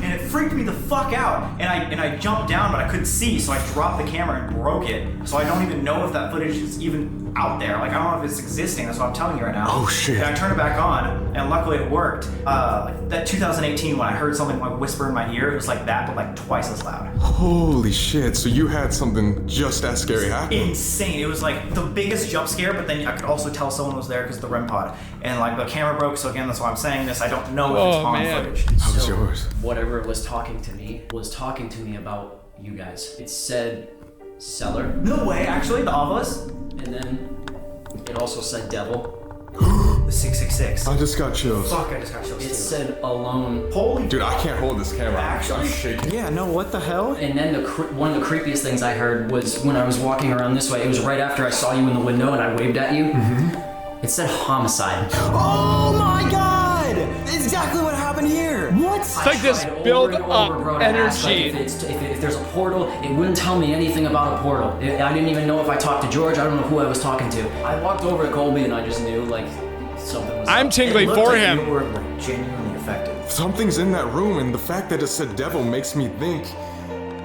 And it freaked me the fuck out. And I jumped down, but I couldn't see, so I dropped the camera and broke it. So I don't even know if that footage is even out there. Like, I don't know if it's existing. That's what I'm telling you right now. Oh shit. And I turned it back on, and luckily it worked. Like that 2018 when I heard something like whisper in my ear, it was like that, but like twice as loud. Holy shit, so you had something just as scary happen? Insane. It was like the biggest jump scare, but then I could also tell someone was there because of the REM pod. And like the camera broke, so again, that's why I'm saying this. I don't know if it's on footage. How was yours? Whatever was talking to me about you guys. It said cellar. No way, actually, the obelisk? And then it also said devil. The 666. I just got chills. Fuck, I just got chills. It said alone. Holy. Dude, I can't hold this camera. I'm shaking. Yeah, no, what the hell? And then one of the creepiest things I heard was when I was walking around this way. It was right after I saw you in the window and I waved at you. It said homicide. Oh my god! Exactly what happened here. What? It's like this build up energy. If there's a portal, it wouldn't tell me anything about a portal. I didn't even know if I talked to George. I don't know who I was talking to. I walked over to Colby and I just knew like something was I'm up. tingling for him. You were like genuinely affected. Something's in that room, and the fact that it said devil makes me think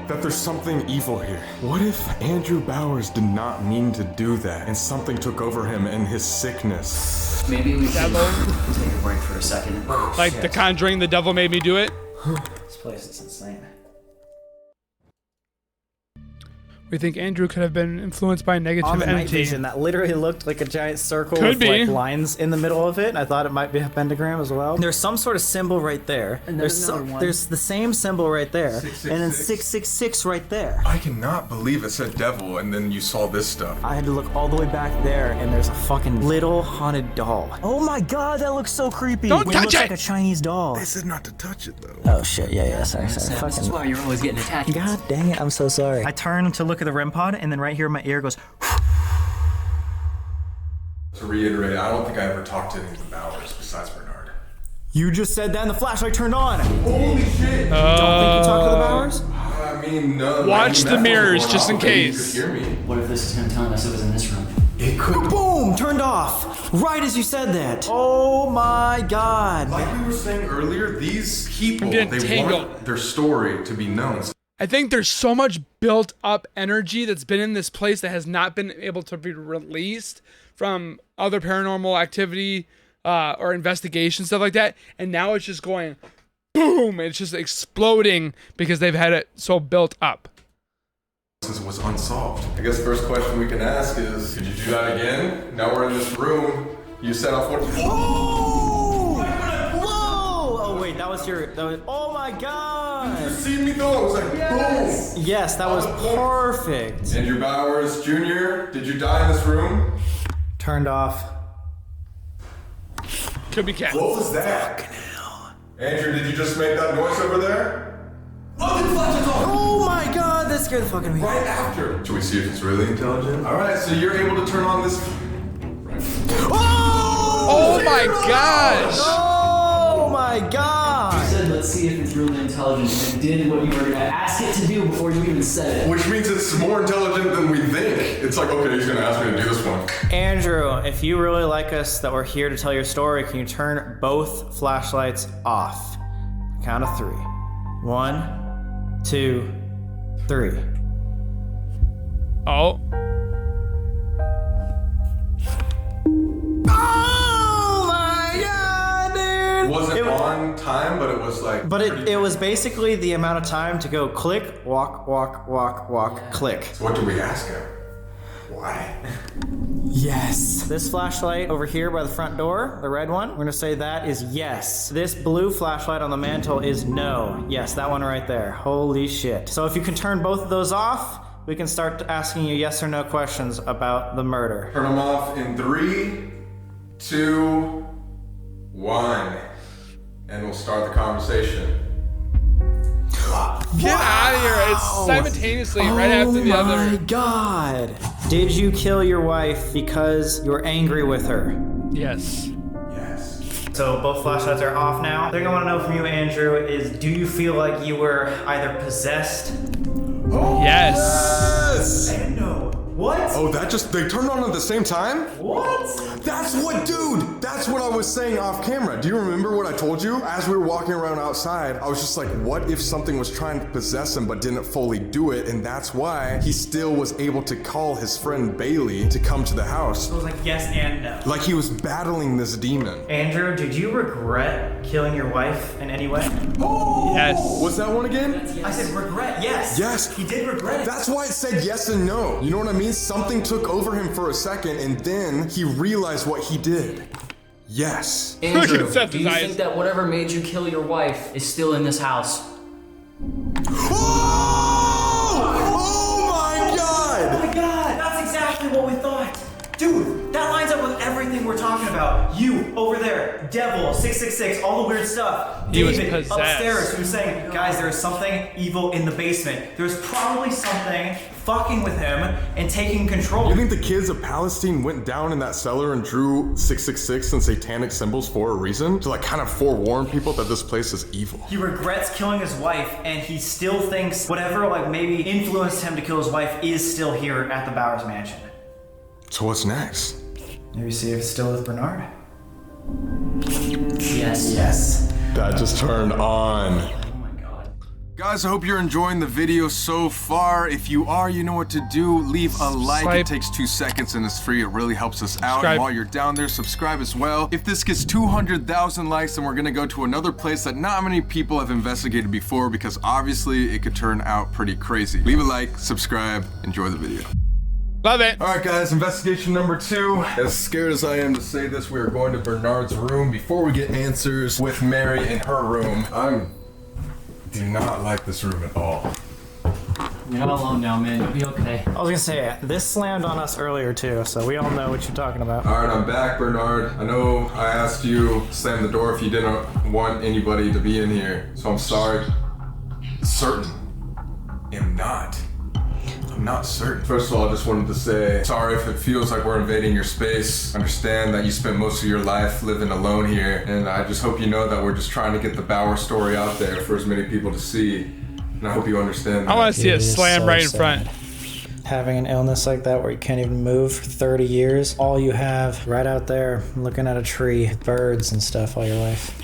that there's something evil here. What if Andrew Bowers did not mean to do that, and something took over him in his sickness? Maybe we should take a break for a second. Like The Conjuring, the devil made me do it. This place is insane. We think Andrew could have been influenced by negative On the night energy. vision, that literally looked like a giant circle Could with be. like lines in the middle of it, and I thought it might be a pentagram as well. There's some sort of symbol right there. And then There's the same symbol right there, and then 666 right there. I cannot believe it said devil, and then you saw this stuff. I had to look all the way back there, and there's a fucking little haunted doll. Oh my god, that looks so creepy. Don't It touch looks it! like a Chinese doll. They said not to touch it, though. Oh shit, yeah, sorry. This is Fucking. why you're always getting attacked. God dang it, I'm so sorry. I turned to look at the REM pod, and then right here in my ear goes. To reiterate, I don't think I ever talked to any of the Bowers besides Bernard. You just said that, and the flashlight turned on. Holy shit! Don't think you talked to the Bowers? I mean, no. Watch the mirrors just in case. You could hear me. What if this is him telling us it was in this room? It could. Boom! Turned off. Right as you said that. Oh my god. Like we were saying earlier, these people, I'm getting they tangled. want their story to be known. I think there's so much built up energy that's been in this place that has not been able to be released from other paranormal activity or investigation, stuff like that. And now it's just going boom. It's just exploding because they've had it so built up. Since it was unsolved. I guess the first question we can ask is, could you do that again? Now we're in this room. You set off what? Whoa! Whoa! Oh wait, that was oh my god! You see me though? It was like boom! Yes, that was perfect. Andrew Bowers Jr., did you die in this room? Turned off. Could be cat. What was that? Fucking hell. Andrew, did you just make that noise over there? Oh my god, that scared the fucking me. Right after. Should we see if it's really intelligent? Alright, so you're able to turn on this. Oh my gosh! Oh my You god! said, let's see if it's really intelligent, and did what you were gonna ask it to do before you even said it. Which means it's more intelligent than we think. It's like, okay, he's gonna ask me to do this one. Andrew, if you really like us that we're here to tell your story, can you turn both flashlights off? Count of 3. 1, 2, 3. Oh. Oh my god, dude! It wasn't on time, but it was like. But it was basically the amount of time to go click, walk, walk, walk, walk, click. So what do we ask him? Why? Yes. This flashlight over here by the front door, the red one, we're gonna say that is yes. This blue flashlight on the mantle is no. Yes, that one right there. Holy shit. So if you can turn both of those off, we can start asking you yes or no questions about the murder. Turn them off in 3, 2, 1. And we'll start the conversation. Get out of here. It's simultaneously right after the other. Oh my god. Did you kill your wife because you were angry with her? Yes. Yes. So both flashlights are off now. The thing I want to know from you, Andrew, is do you feel like you were either possessed? Oh, yes. And no. What? Oh, they turned on at the same time? What? That's what I was saying off camera. Do you remember what I told you? As we were walking around outside, I was just like, what if something was trying to possess him but didn't fully do it? And that's why he still was able to call his friend Bailey to come to the house. So it was like yes and no. Like he was battling this demon. Andrew, did you regret killing your wife in any way? Oh! Yes. What's that one again? I said regret, yes. Yes. He did regret it. That's why it said yes and no. You know what I mean? Something took over him for a second and then he realized what he did. Yes. Andrew, Look at Seth's do you eyes. think that whatever made you kill your wife is still in this house? Oh! Oh my god! Oh my god, that's exactly what we thought. Dude, that lines up with everything we're we're talking about. You, over there, devil, 666, all the weird stuff. He was David, possessed. upstairs, who was saying, guys, there is something evil in the basement. There's probably something fucking with him and taking control. You think the kids of Palestine went down in that cellar and drew 666 and satanic symbols for a reason? To like kind of forewarn people that this place is evil? He regrets killing his wife, and he still thinks whatever like maybe influenced him to kill his wife is still here at the Bowers mansion. So what's next? Maybe see if it's still with Bernard. Yes. That just turned on. Guys, I hope you're enjoying the video so far. If you are, you know what to do. Leave a like. It takes 2 seconds and it's free. It really helps us out. And while you're down there, subscribe as well. If this gets 200,000 likes, then we're gonna go to another place that not many people have investigated before, because obviously it could turn out pretty crazy. Leave a like, subscribe, enjoy the video. Love it. All right, guys, investigation number 2. As scared as I am to say this, we are going to Bernard's room before we get answers with Mary in her room. I do not like this room at all. You're not alone now, man. You'll be okay. I was gonna say, this slammed on us earlier too, so we all know what you're talking about. All right, I'm back, Bernard. I know I asked you to slam the door if you didn't want anybody to be in here, so I'm sorry. Certain. I'm not certain. First of all, I just wanted to say, sorry if it feels like we're invading your space. I understand that you spent most of your life living alone here, and I just hope you know that we're just trying to get the Bauer story out there for as many people to see. And I hope you understand that. I want to see it slam right in front. Having an illness like that where you can't even move for 30 years, all you have right out there looking at a tree, birds and stuff all your life.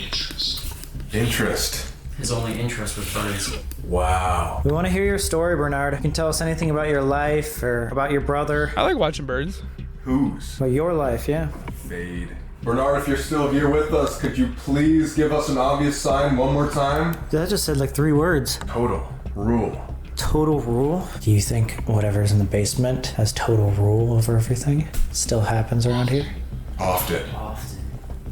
Interest. His only interest was birds. Wow. We want to hear your story, Bernard. You can tell us anything about your life or about your brother. I like watching birds. Whose? About your life, yeah. Fade. Bernard, if you're still here with us, could you please give us an obvious sign one more time? That just said like 3 words. Total rule. Total rule? Do you think whatever's in the basement has total rule over everything? Still happens around here? Often.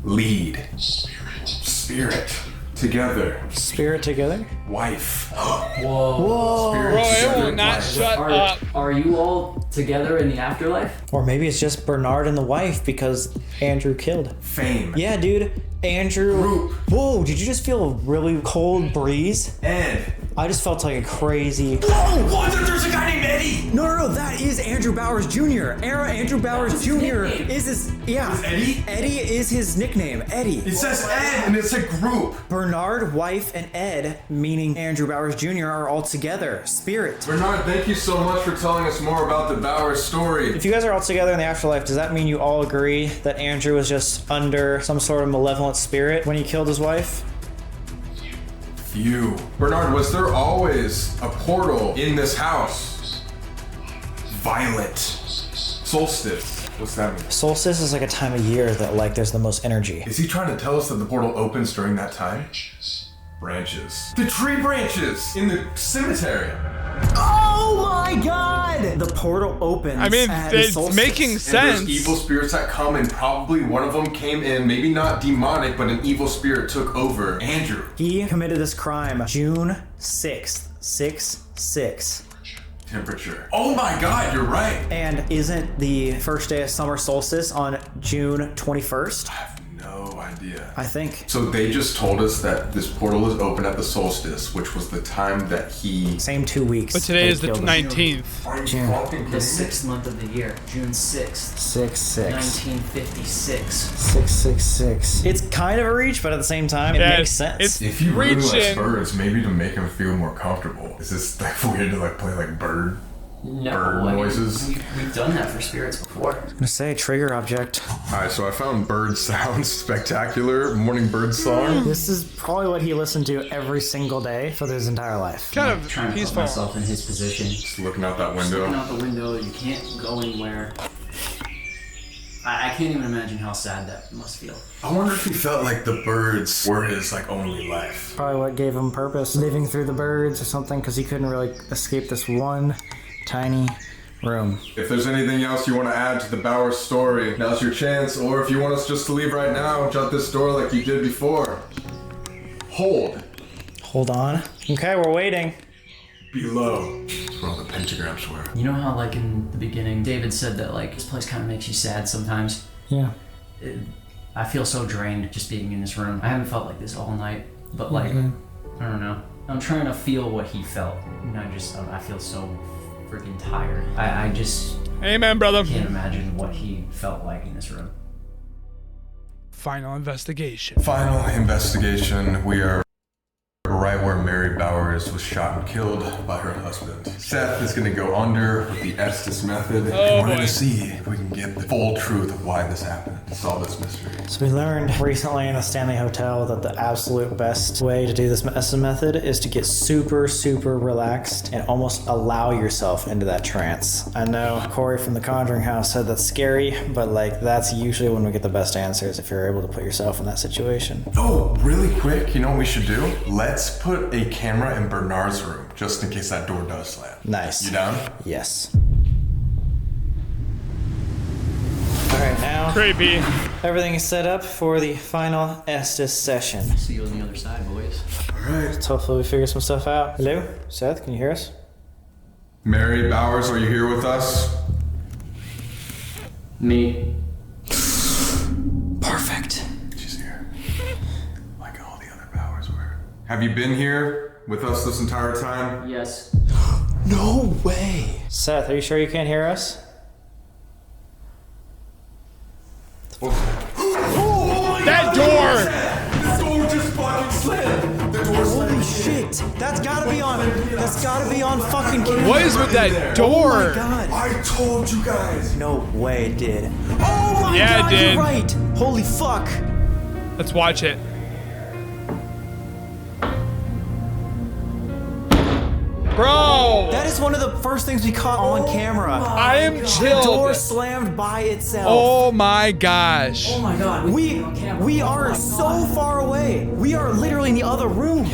Lead. Spirit. Together. Spirit together? Wife. Whoa. Spirit Bro, it together. will not shut Are, up. are you all together in the afterlife? Or maybe it's just Bernard and the wife because Andrew killed. Fame. Yeah, dude. Andrew. Group. Whoa, did you just feel a really cold breeze? Ed. I just felt like a crazy. Whoa! What? There's a guy named Eddie! No, that is Andrew Bowers Jr. Andrew Bowers Jr. is his. Yeah. Is Eddie? Eddie is his nickname. Eddie. It says Ed and it's a group. Bernard, wife, and Ed, meaning Andrew Bowers Jr., are all together. Spirit. Bernard, thank you so much for telling us more about the Bowers story. If you guys are all together in the afterlife, does that mean you all agree that Andrew was just under some sort of malevolent spirit when he killed his wife? Few. Bernard, was there always a portal in this house? Violet. Solstice. What's that mean? Solstice is like a time of year that like there's the most energy. Is he trying to tell us that the portal opens during that time? Branches. The tree branches in the cemetery. Oh my god! The portal opens. I mean, at it's solstice. making And sense. there's evil spirits that come, and probably one of them came in, maybe not demonic, but an evil spirit took over Andrew. He committed this crime June 6th. 6/6. Temperature. Oh my god, you're right. And isn't the first day of summer solstice on June 21st? I have no idea. I think. So they just told us that this portal is open at the solstice, which was the time that he... Same 2 weeks. But today is the 19th. Are you June. fucking The kidding me? 6th month of the year, June 6th, 6/6. 1956. 666. It's kind of a reach, but at the same time, it Yeah, makes sense. it's If you really like reaching. birds, maybe to make him feel more comfortable. Is this like weird to like play like bird No, Bird I mean, noises. We've done that for spirits before. I'm gonna say trigger object. Alright, so I found bird sounds spectacular. Morning bird song. This is probably what he listened to every single day for his entire life. Kind I'm of trying to put peaceful. myself in his position. Just looking out that Just looking window. out the window, you can't go anywhere. I can't even imagine how sad that must feel. I wonder if he felt like the birds were his like only life. Probably what gave him purpose. Living through the birds or something, because he couldn't really escape this one tiny room. If there's anything else you want to add to the Bauer story, now's your chance. Or if you want us just to leave right now, shut this door like you did before. Hold. Hold on. Okay, we're waiting. Below. That's where all the pentagrams were. You know how, like, in the beginning, David said that, like, this place kind of makes you sad sometimes? Yeah. I feel so drained just being in this room. I haven't felt like this all night, but like, I don't know. I'm trying to feel what he felt. And I feel so freaking tired. I just Amen, brother. Can't imagine what he felt like in this room. Final investigation. Final investigation. We are right where Mary Bowers was shot and killed by her husband. Seth is going to go under with the Estes method. Oh, we're going boy. to see if we can get the full truth of why this happened to solve this mystery. So we learned recently in the Stanley Hotel that the absolute best way to do this method is to get super, super relaxed and almost allow yourself into that trance. I know Corey from the Conjuring House said that's scary, but like that's usually when we get the best answers if you're able to put yourself in that situation. Oh, really quick, you know what we should do? Let's put a camera in Bernard's room, just in case that door does slam. Nice. You down? Yes. Alright, now Creepy. everything is set up for the final Estes session. See you on the other side, boys. Alright. So hopefully we figure some stuff out. Hello? Seth, can you hear us? Mary Bowers, are you here with us? Me. Perfect. She's here. Like all the other Bowers were. Have you been here with us this entire time? Yes. No way! Seth, are you sure you can't hear us? That door! The door just fucking slammed! The door slammed. Holy shit! That's gotta be on fucking camera. What is with that door? Oh my god. I told you guys! No way it did. Oh my Yeah, it god, did. you're right! Holy fuck! Let's watch it. Bro! That is one of the first things we caught on camera. I am The chilled. door slammed by itself. Oh my gosh. Oh my god. We are so far away. We are literally in the other room.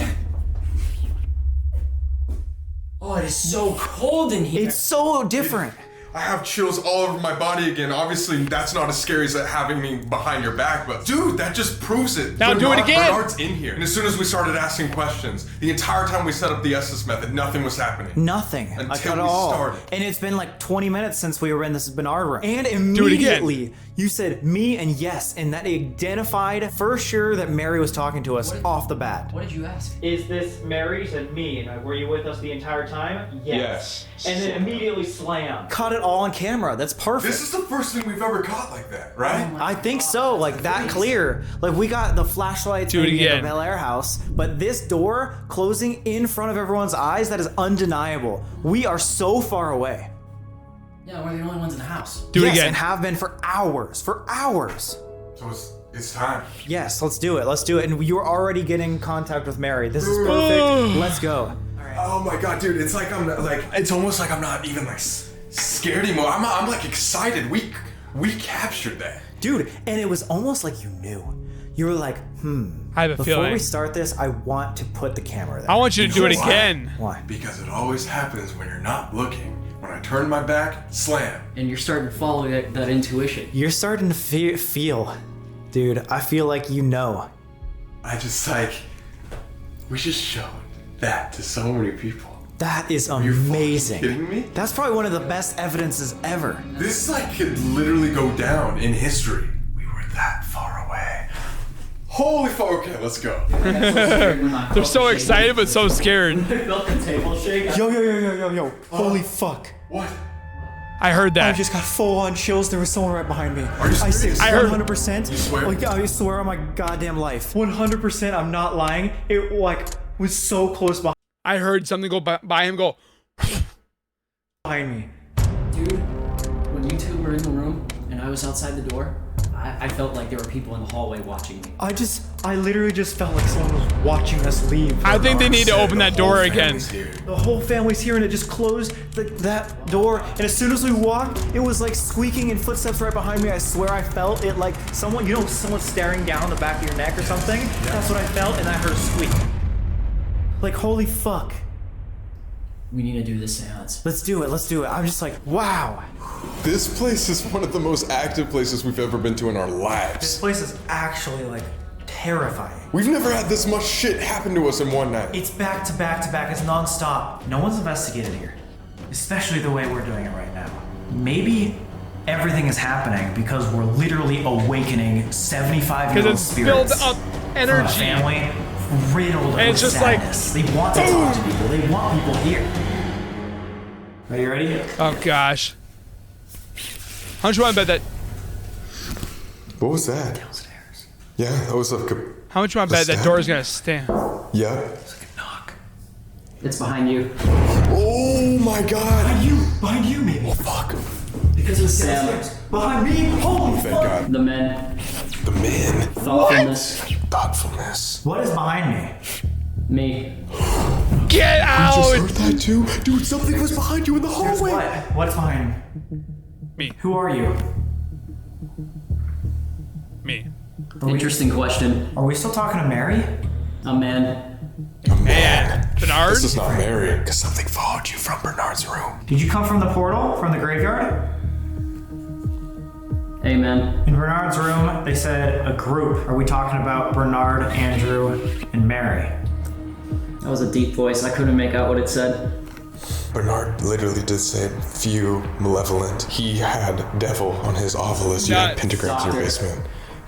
Oh, it is so cold in here. It's so different. I have chills all over my body again. Obviously, that's not as scary as having me behind your back, but dude, that just proves it. Now do it again. Bernard's in here. And as soon as we started asking questions, the entire time we set up the Estes method, nothing was happening. Nothing. Until Like at we all. started. And it's been like 20 minutes since we were in this Bernard room. And it again. immediately you said me and yes, and that identified for sure that Mary was talking to us off the bat. What did you ask? Is this Mary's and me? And were you with us the entire time? Yes. And then immediately slam. Caught it all on camera. That's perfect. This is the first thing we've ever caught like that, right? I think so, like that clear. Like we got the flashlights Do it maybe in again. the Bel Air house, but this door closing in front of everyone's eyes, that is undeniable. We are so far away. Yeah, we're the only ones in the house. Do it Yes, again. and have been for hours. For hours. So it's time. Yes, let's do it. Let's do it. And you're already getting contact with Mary. This is perfect. Let's go. Oh my god, dude, it's like it's almost like I'm not even like scared anymore. I'm like excited. We captured that. Dude, and it was almost like you knew. You were like, I have a before feeling. we start this, I want to put the camera there. I want you to do it know why? again. Why? Because it always happens when you're not looking. When I turn my back, slam. And you're starting to follow that intuition. You're starting to feel. Dude, I feel like you know. I just like, we just showed that to so many people. That is Are you fucking amazing. kidding me? That's probably one of the best evidences ever. This like could literally go down in history. We were that far away. Holy fuck, okay, let's go. They're so excited but so scared. Felt the table shake. Yo. Holy fuck. What? I heard I that. just got full on chills. There was someone right behind me. Are you I say serious? I heard- 100%. You swear? Like, I swear on my goddamn life. 100%, I'm not lying. It like was so close I heard something go by him go. behind me. Dude, when you two were in the room and I was outside the door, I felt like there were people in the hallway watching me. I literally just felt like someone was watching us leave. I think they need to open that door again. The whole family's here and it just closed that door, and as soon as we walked, it was like squeaking and footsteps right behind me. I swear I felt it like someone, someone staring down the back of your neck or something. That's what I felt, and I heard a squeak. Like, holy fuck. We need to do this seance. Let's do it. I'm just like, wow. This place is one of the most active places we've ever been to in our This lives. place is actually like terrifying. We've never had this much shit happen to us in one night. It's back to back to back. It's nonstop. No one's investigated here, especially the way we're doing it right now. Maybe Everything is happening because we're literally awakening 75-year-old Because it's spirits filled up from a energy. family riddled And with it's just sadness. They want to talk to people. They want people here. Are you ready? Oh gosh. How much you want to bet that? What was that? Downstairs. Yeah, that was like a. How much you want to bet that door is gonna stand? Yeah. It's like a knock. It's behind you. Oh my god. Behind you, maybe. Oh fuck. Because it's Sam. downstairs. Behind me. Holy Thank fuck. God. The men. The men. Thoughtfulness. Thoughtfulness. What is behind me? Me. Get I just out! heard that too. Dude, something was behind you in the There's hallway. what? What's behind Me. Who are you? Me. Interesting question. Are we still talking to Mary? A man. And Bernard? This is not Mary, because something followed you from Bernard's room. Did you come from the portal? From the graveyard? Amen. In Bernard's room, they said a group. Are we talking about Bernard, Andrew, and Mary? That was a deep voice. I couldn't make out what it said. Bernard literally did say few malevolent. He had devil on his ovilus. You had pentagrams in your basement.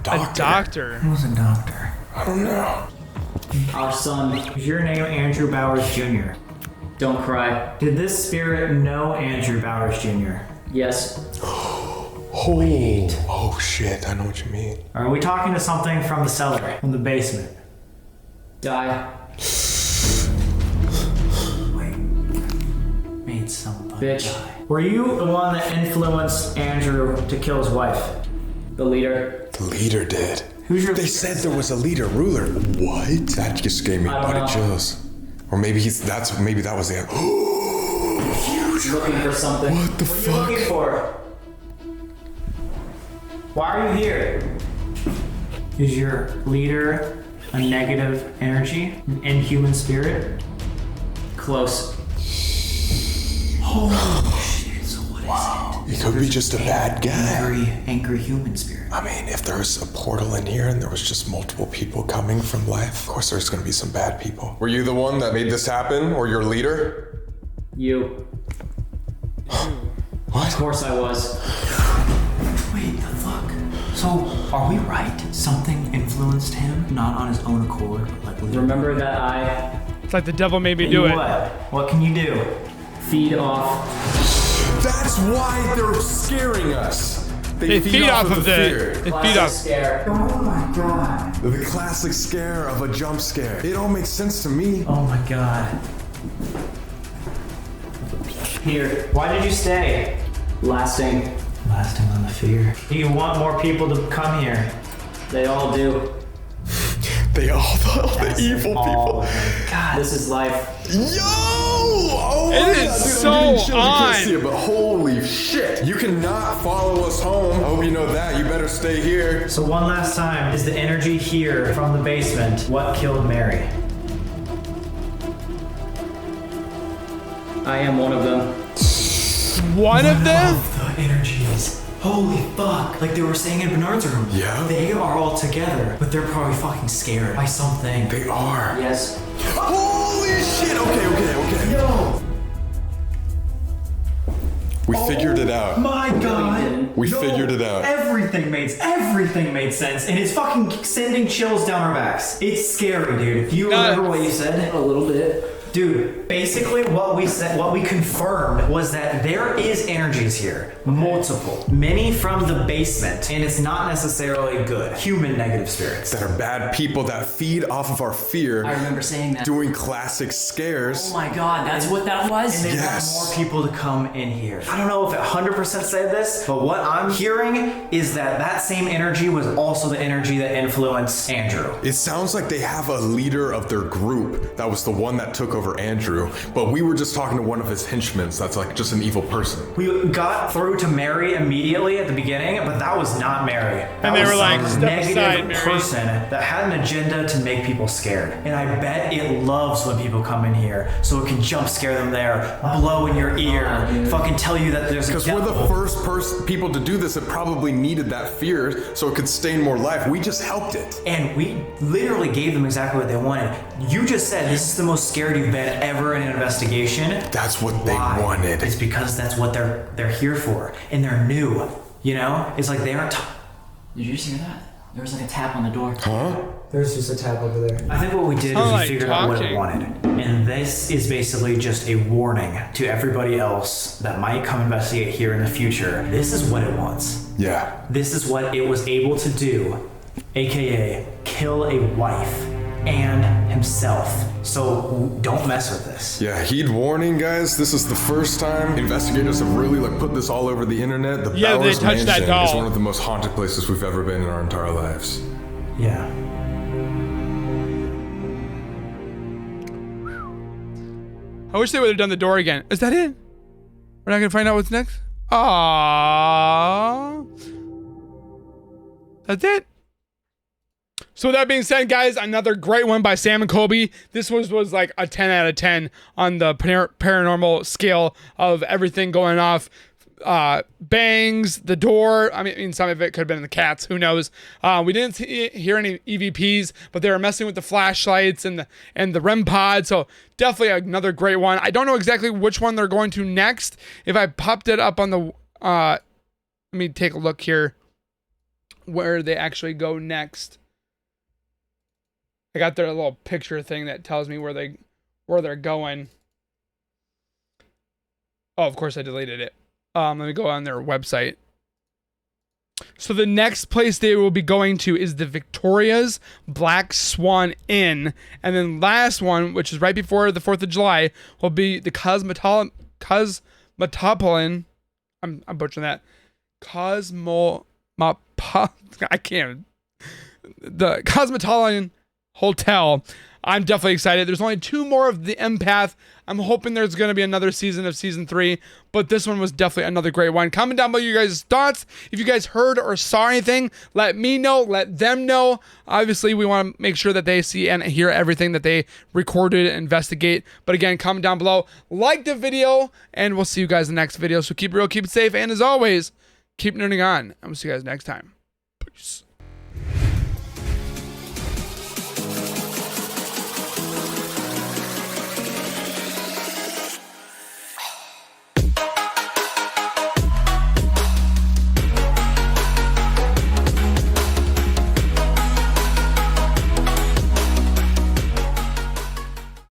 A doctor. Who's a doctor? I don't know. Our son. Is your name Andrew Bowers Jr.? Don't cry. Did this spirit know Andrew Bowers Jr.? Yes. Oh shit, I know what you mean. Are we talking to something from the cellar, from the basement? Die. Wait. Made somebody Bitch. die. Were you the one that influenced Andrew to kill his wife? The leader. The leader did. Who's your They leader? said there was a leader ruler. What? That just gave me I don't body know. chills. Or maybe maybe that was the end. Looking for something. What the What are you looking fuck? for? Why are you here? Is your leader a negative energy? An inhuman spirit? Close. Holy shit, so what is it? He could be just a bad guy. Very angry human spirit. I mean, if there's a portal in here and there was just multiple people coming from life, of course there's gonna be some bad people. Were you the one that made this happen, or your leader? You. What? Of course I was. Wait, the fuck? So, are we right? Something influenced him? Not on his own accord, but like literally. Remember that I It's like the devil made me do it. What? What can you do? feed off. That's why they're scaring us. They feed off of fear. They feed Classic off. scare. Oh my god. The classic scare of a jump scare. It all makes sense to me. Oh my god. Here. Why did you stay? Lasting. Lasting on the fear. Do you want more people to come here? They all do. They all the evil people. God, This is life. Yo! Oh It my is God, dude, so I'm getting chills. You on. can't see it, but holy shit. You cannot follow us home. I hope you know that. You better stay here. So one last time, is the energy here from the basement what killed Mary? I am one of them. One of them? The energies. Holy fuck. Like they were saying in Bernard's room. Yeah? They are all together, but they're probably fucking scared by something. They are. Yes. Holy shit. Okay. Yo! We figured it out. My god! We Yo, figured it out. Everything made sense, and it's fucking sending chills down our backs. It's scary, dude. If you remember what you said, A little bit. dude. Basically, what we said, what we confirmed was that there is energies here, multiple, many from the basement, and it's not necessarily good. Human negative spirits. That are bad people that feed off of our fear. I remember saying that. Doing classic scares. Oh my god, that's what that was? And they Yes. want more people to come in here. I don't know if it 100% said this, but what I'm hearing is that that same energy was also the energy that influenced Andrew. It sounds like they have a leader of their group that was the one that took over Andrew, but we were just talking to one of his henchmen that's like just an evil person. We got through to Mary immediately at the beginning, but that was not Mary. That And they was were like, some "Step negative aside, Mary." person that had an agenda to make people scared. And I bet it loves when people come in here, so it can jump scare them there, blow in your ear, fucking tell you that there's a Because we're devil. the first people to do this, it probably needed that fear so it could sustain more life. We just helped it. And we literally gave them exactly what they wanted. You just said this is the most scared you've been ever in an investigation. That's what Why? they wanted. It's because that's what they're here for, and they're new. You know, it's like they aren't. Did you just hear that? There was like a tap on the door. Huh? There's just a tab over there. I think what we did is we figured out what it wanted. And this is basically just a warning to everybody else that might come investigate here in the future. This is what it wants. Yeah. This is what it was able to do, aka kill a wife and himself. So don't mess with this. Yeah, heed warning, guys. This is the first time investigators have really like put this all over the internet. The Yeah, they Bowers touched that Mansion doll. is one of the most haunted places we've ever been in our entire lives. Yeah. I wish they would have done the door again. Is that it? We're not gonna find out what's next? Aww. That's it. So with that being said, guys, another great one by Sam and Colby. This was like a 10 out of 10 on the paranormal scale of everything going off. Bangs, the door. I mean, some of it could have been the cats. Who knows? We didn't hear any EVPs, but they were messing with the flashlights and the REM pod. So definitely another great one. I don't know exactly which one they're going to next. If I popped it up on the, let me take a look here, where they actually go next. I got their little picture thing that tells me where they're going. Oh, of course I deleted it. Let me go on their website. So the next place they will be going to is the Victoria's Black Swan Inn. And then last one, which is right before the 4th of July, will be the Cosmopolitan. I'm butchering that. I can't. The Cosmopolitan Hotel. I'm definitely excited. There's only 2 more of the Empath. I'm hoping there's going to be another season of season 3, but this one was definitely another great one. Comment down below your guys' thoughts. If you guys heard or saw anything, let me know, let them know. Obviously, we want to make sure that they see and hear everything that they recorded and investigate. But again, comment down below, like the video, and we'll see you guys in the next video. So keep it real, keep it safe, and as always, keep nerding on. And we'll see you guys next time. Peace.